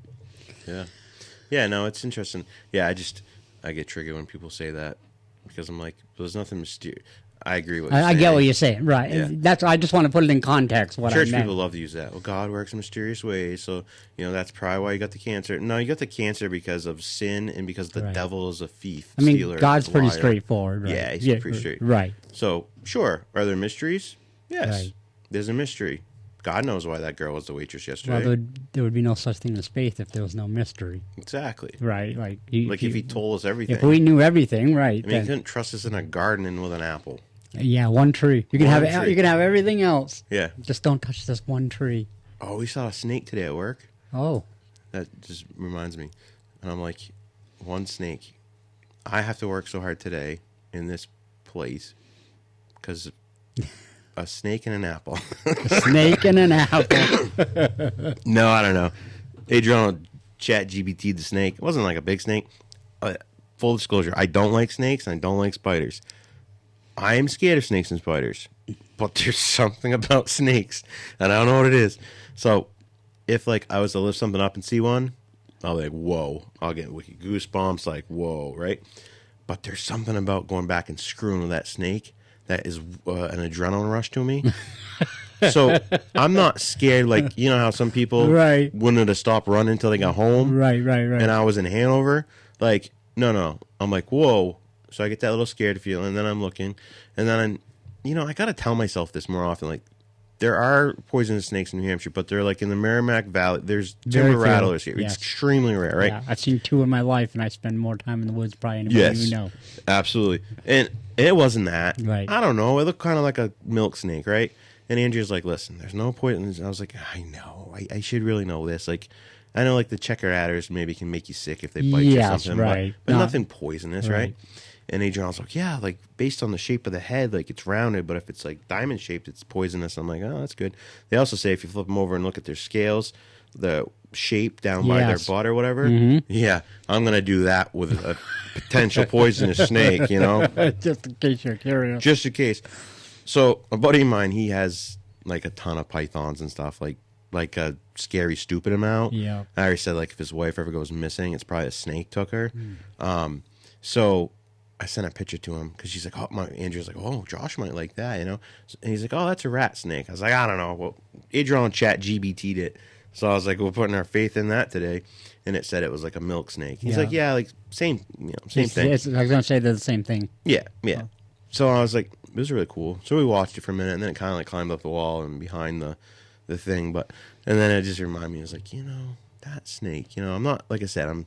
Yeah, no, it's interesting. Yeah, I get triggered when people say that because I'm like, there's nothing mysterious. I agree with you. I get what you're saying, right? Yeah. That's I just want to put it in context. What Church I meant. people love to use that. Well, God works in mysterious ways, so that's probably why you got the cancer. No, you got the cancer because of sin and because the Right. devil is a thief. I mean, stealer, God's pretty liar. straightforward. Right? Yeah, he's pretty straight. Right. So, sure, are there mysteries? Yes, Right. there's a mystery. God knows why that girl was the waitress yesterday. Well, there would be no such thing as faith if there was no mystery, Exactly. right? Like, Like if he told us everything. if we knew everything, right? I mean, he couldn't trust us in a garden and with an apple. Yeah, one tree. You can One have tree. you can have everything else. Yeah. Just don't touch this one tree. Oh, we saw a snake today at work. Oh, That just reminds me. And I'm like, one snake. I have to work so hard today in this place because a snake and an apple. a snake and an apple. No, I don't know. Adriano chat GBT the snake. It wasn't like a big snake. Full disclosure, I don't like snakes and I don't like spiders. I am scared of snakes and spiders, but there's something about snakes, and I don't know what it is. So, if I was to lift something up and see one, I'll be like, whoa. I'll get wicked goosebumps, like, whoa, right? But there's something about going back and screwing with that snake that is an adrenaline rush to me. So, I'm not scared, you know how some people Right. wouldn't have stopped running until they got home? right. And I was in Hanover, no. I'm like, whoa. So I get that little scared feeling, and then I'm looking, and then I got to tell myself this more often. there are poisonous snakes in New Hampshire, but they're like in the Merrimack Valley. There's Very timber few. rattlers here. Yes. It's extremely rare, right? Yeah, I've seen 2 in my life, and I spend more time in the woods probably anybody Yes, you know. absolutely. And it wasn't that. Right. I don't know. It looked kind of like a milk snake, right? And Andrew's like, "Listen, there's no poison." I was like, "I know. I should really know this. Like, I know like the checker adders maybe can make you sick if they bite you or Yes, something, right. but No. nothing poisonous, right?" Right. And Adrian was like, "Yeah, like based on the shape of the head, like it's rounded, but if it's like diamond shaped, it's poisonous." I'm like, "Oh, that's good." They also say if you flip them over and look at their scales, the shape down by their Yes. butt or whatever. Yeah, I'm gonna do that with a potential poisonous snake, you know, Just in case you're curious. just in case. So a buddy of mine, he has like a ton of pythons and stuff, like a scary stupid amount. Yeah. I already said like if his wife ever goes missing, it's probably a snake took her. So I sent a picture to him because she's like, "Oh, Andrew's like, oh, Josh might like that, you know." And he's like, "Oh, that's a rat snake." I was like, "I don't know." Well, Adrian chat GBT'd it, so I was like, "We're putting our faith in that today," and it said it was like a milk snake. He's Yeah. like, "Yeah, like same, same thing." I was going to say they're the same thing. Yeah, yeah. So I was like, it was really cool. So we watched it for a minute, and then it kind of like climbed up the wall and behind the thing. And then it just reminded me, I was like, that snake. I'm not, like I said, and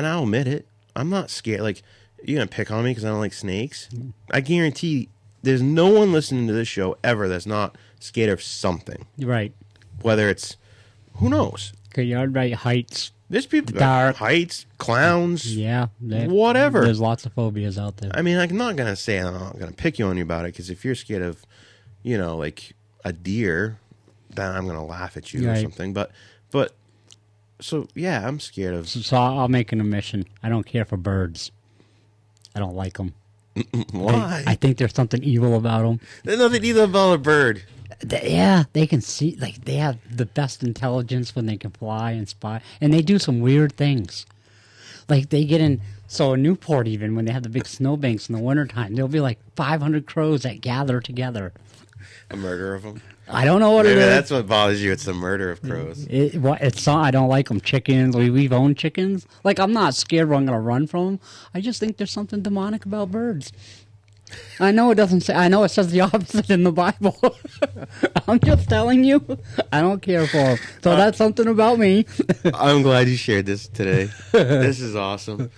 I'll admit it, I'm not scared. Like, you're gonna pick on me because I don't like snakes. I guarantee there's no one listening to this show ever that's not scared of something. Right. Whether it's, who knows? Okay, you're right. Heights. There's people, Dark. heights, clowns, Yeah. whatever. There's lots of phobias out there. I mean, I'm not going to say I'm not going to pick you on you about it, because if you're scared of, like a deer, then I'm going to laugh at you or Right. something. But, so yeah, I'm scared of. So I'll make an admission. I don't care for birds. I don't like them. Why? I think there's something evil about them. There's nothing either about a bird. Yeah, they can see, like, they have the best intelligence when they can fly and spy, and they do some weird things. Like, they get in, so in Newport even, when they have the big snowbanks in the wintertime, there'll be like 500 crows that gather together. A murder of them. I don't know what Maybe it is. that's what bothers you. It's the murder of crows. It's I don't like them. Chickens. We've owned chickens. Like, I'm not scared I'm going to run from them. I just think there's something demonic about birds. I know it doesn't say. I know it says the opposite in the Bible. I'm just telling you. I don't care for them. So that's something about me. I'm glad you shared this today. This is awesome.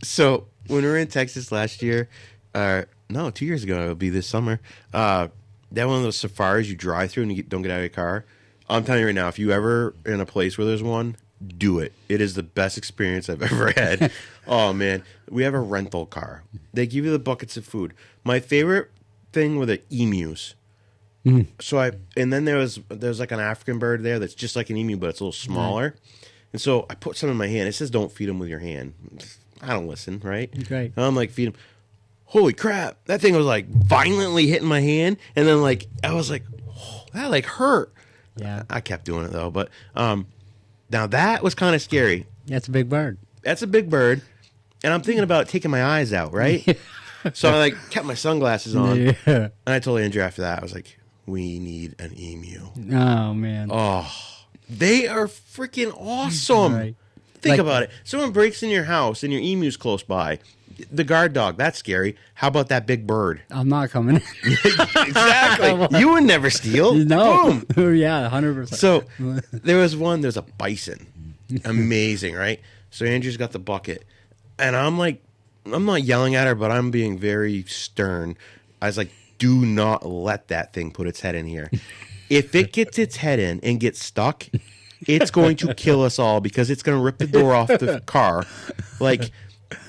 So when we were in Texas last year, no, 2 years ago, it'll be this summer. That one of those safaris you drive through and you don't get out of your car. I'm telling you right now, if you ever in a place where there's one, do it. It is the best experience I've ever had. Oh man, we have a rental car. They give you the buckets of food. My favorite thing were the emus. So and then there's like an African bird there that's just like an emu, but it's a little smaller. And so I put some in my hand. It says don't feed them with your hand. I don't listen, right? Right. And I'm like, feed them. Holy crap! That thing was like violently hitting my hand, and then like I was like, oh, that like hurt. Yeah. I kept doing it though, but now that was kind of scary. That's a big bird. That's a big bird, and I'm thinking about taking my eyes out, right? So I like kept my sunglasses on, Yeah. and I told Andrew after that, I was like, "We need an emu." Oh man. Oh, they are freaking awesome. Right. Think Like- about it. Someone breaks in your house and your emu's close by. The guard dog, that's scary. How about that big bird? I'm not coming. Exactly. You would never steal. No. Boom. Yeah, 100%. So there's a bison. Amazing, right? So Andrew's got the bucket. And I'm not yelling at her, but I'm being very stern. I was like, do not let that thing put its head in here. If it gets its head in and gets stuck, it's going to kill us all because it's going to rip the door off the car. Like,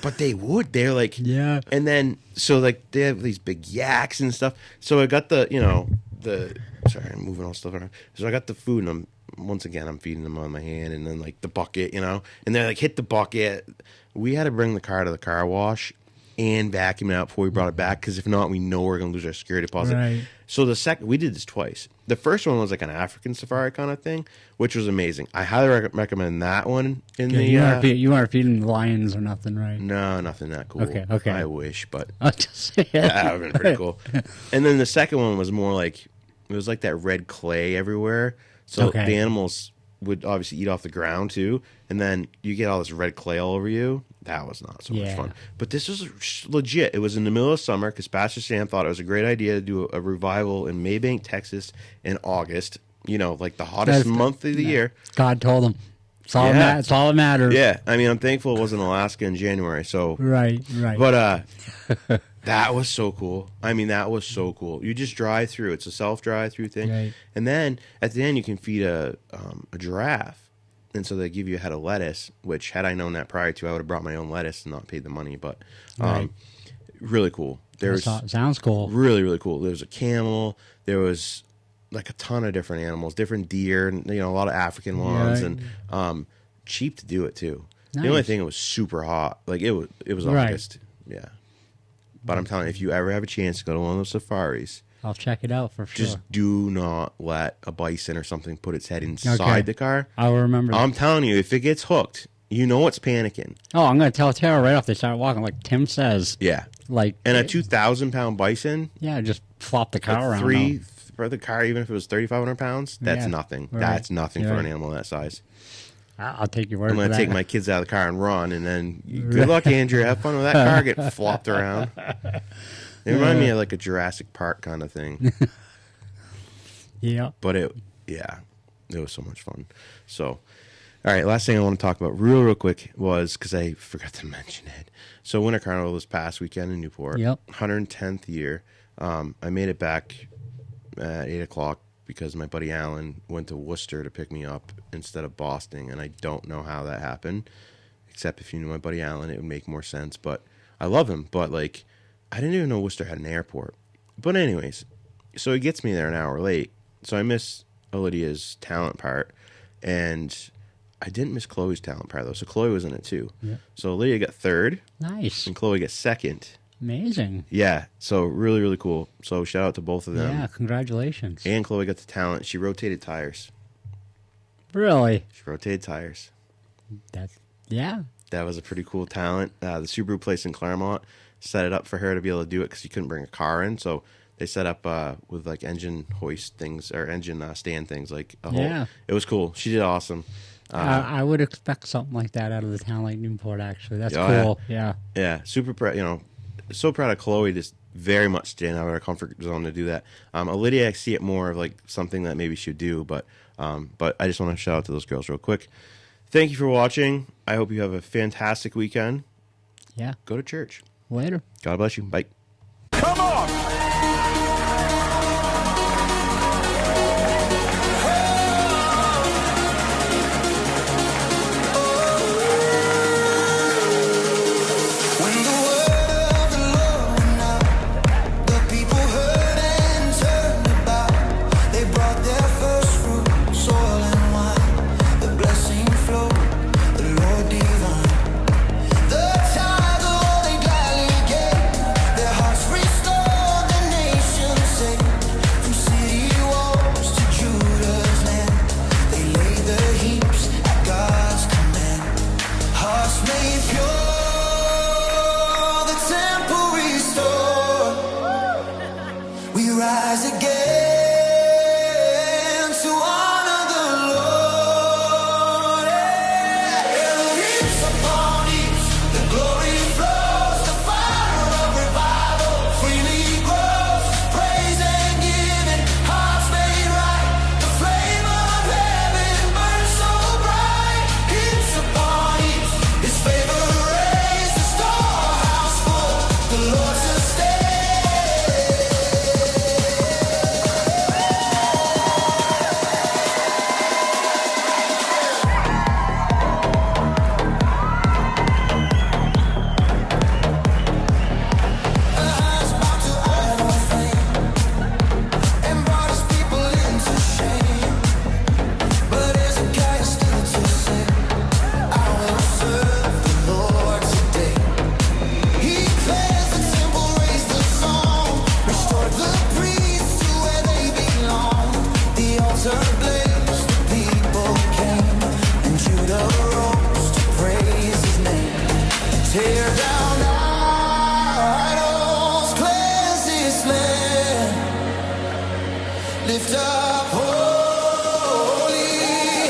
but they're like, Yeah. And then, so like, they have these big yaks and stuff. So I got sorry, I'm moving all stuff around. So I got the food and I'm feeding them on my hand and then like the bucket, and they like hit the bucket. We had to bring the car to the car wash and vacuum it out before we brought it back, because if not, we know we're going to lose our security deposit. Right. So we did this twice. The first one was like an African safari kind of thing, which was amazing. I highly recommend that one. you aren't feeding the lions or nothing, right? No, nothing that cool. Okay. I wish, but I'll just say that would have been pretty cool. And then the second one was more like, it was like that red clay everywhere. So the animals would obviously eat off the ground too. And then you get all this red clay all over you. That was not so much Yeah. fun. But this was legit. It was in the middle of summer because Pastor Sam thought it was a great idea to do a revival in Maybank, Texas in August. You know, like the hottest That's- month of the year. God told him. It's all, Yeah. it's all that matters. Yeah. I mean, I'm thankful it was in Alaska in January. So, Right. but that was so cool. I mean, that was so cool. You just drive through. It's a self drive through thing. Right. And then at the end, you can feed a giraffe. And so they give you a head of lettuce, which had I known that prior to, I would have brought my own lettuce and not paid the money. But Right. really cool. There's Sounds cool. really, really cool. There was a camel. There was like a ton of different animals, different deer, and a lot of African ones, Right. and cheap to do it too. The only Nice. thing, it was super hot. Like it was Right. August. Yeah. But I'm telling you, if you ever have a chance to go to one of those safaris, I'll check it out for sure. just do not let a bison or something put its head inside Okay. the car. I'll remember that. I'm telling you, if it gets hooked, you know it's panicking. Oh, I'm going to tell Tara right off they start walking, like Tim says. Yeah. Like, And a 2,000-pound bison, yeah, just flop the car around. three for the car, even if it was 3,500 pounds, that's Yeah. nothing. Right. That's nothing You're for an right. animal that size. I'll take your word I'm for going that. to take my kids out of the car and run, and then good luck, Andrew. Have fun with that car getting flopped around. They remind me of like a Jurassic Park kind of thing. Yeah. But it was so much fun. So, all right, last thing I want to talk about real quick was, because I forgot to mention it. So Winter Carnival this past weekend in Newport, Yep. 110th year. I made it back at 8 o'clock because my buddy Alan went to Worcester to pick me up instead of Boston, and I don't know how that happened, except if you knew my buddy Alan, it would make more sense. But I love him, but like, I didn't even know Worcester had an airport. But anyways, so he gets me there an hour late. So I miss Lydia's talent part, and I didn't miss Chloe's talent part, though. So Chloe was in it, too. Yeah. So Lydia got third, Nice. and Chloe got second. Amazing. Yeah, so really, really cool. So shout out to both of them. Yeah, congratulations. And Chloe got the talent. She rotated tires. Really? She rotated tires. Yeah. That was a pretty cool talent. The Subaru place in Claremont set it up for her to be able to do it because she couldn't bring a car in. So they set up with like engine hoist things or engine stand things, like a whole. Yeah. It was cool. She did awesome. I would expect something like that out of the town like Newport, actually. That's Oh, yeah. cool. Yeah. Yeah, super proud. So proud of Chloe. Just very much staying out of her comfort zone to do that. Lydia, I see it more of like something that maybe she would do, but I just want to shout out to those girls real quick. Thank you for watching. I hope you have a fantastic weekend. Yeah. Go to church. Later. God bless you. Bye. Come on! When the word of the Lord went out, the people heard and turned about. They brought their first fruits, oil and wine. The blessing flowed, the Lord divine. The tithes of all they gladly gave, their hearts restored, the nation saved. From city walls to Judah's land, they laid their heaps at God's command. Hearts made pure, the temple restored. We rise again to honor the Lord. Heaps upon heaps, the glory flows, the fire of revival freely grows. Praise and giving, hearts made right. The flame of heaven burns so bright. Heaps upon heaps, His favor raised, the storehouse full, the Lord sustains. Eyes bound to idol fame, and brought His people into shame. But Hezekiah still to say, I will serve the Lord today. He cleansed the temple, raised the song, restored the priests to where they belong. The altar blazed, the people came, and Judah rose to praise His name. Tear down idols, cleanse this land. Lift up holy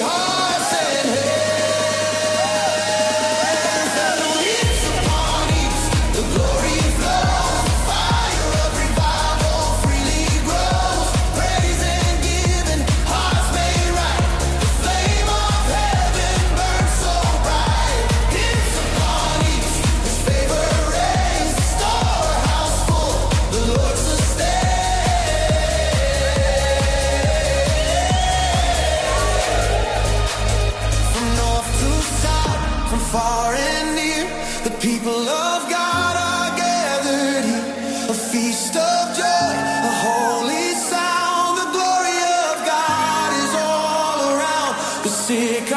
hearts and hands. And the sick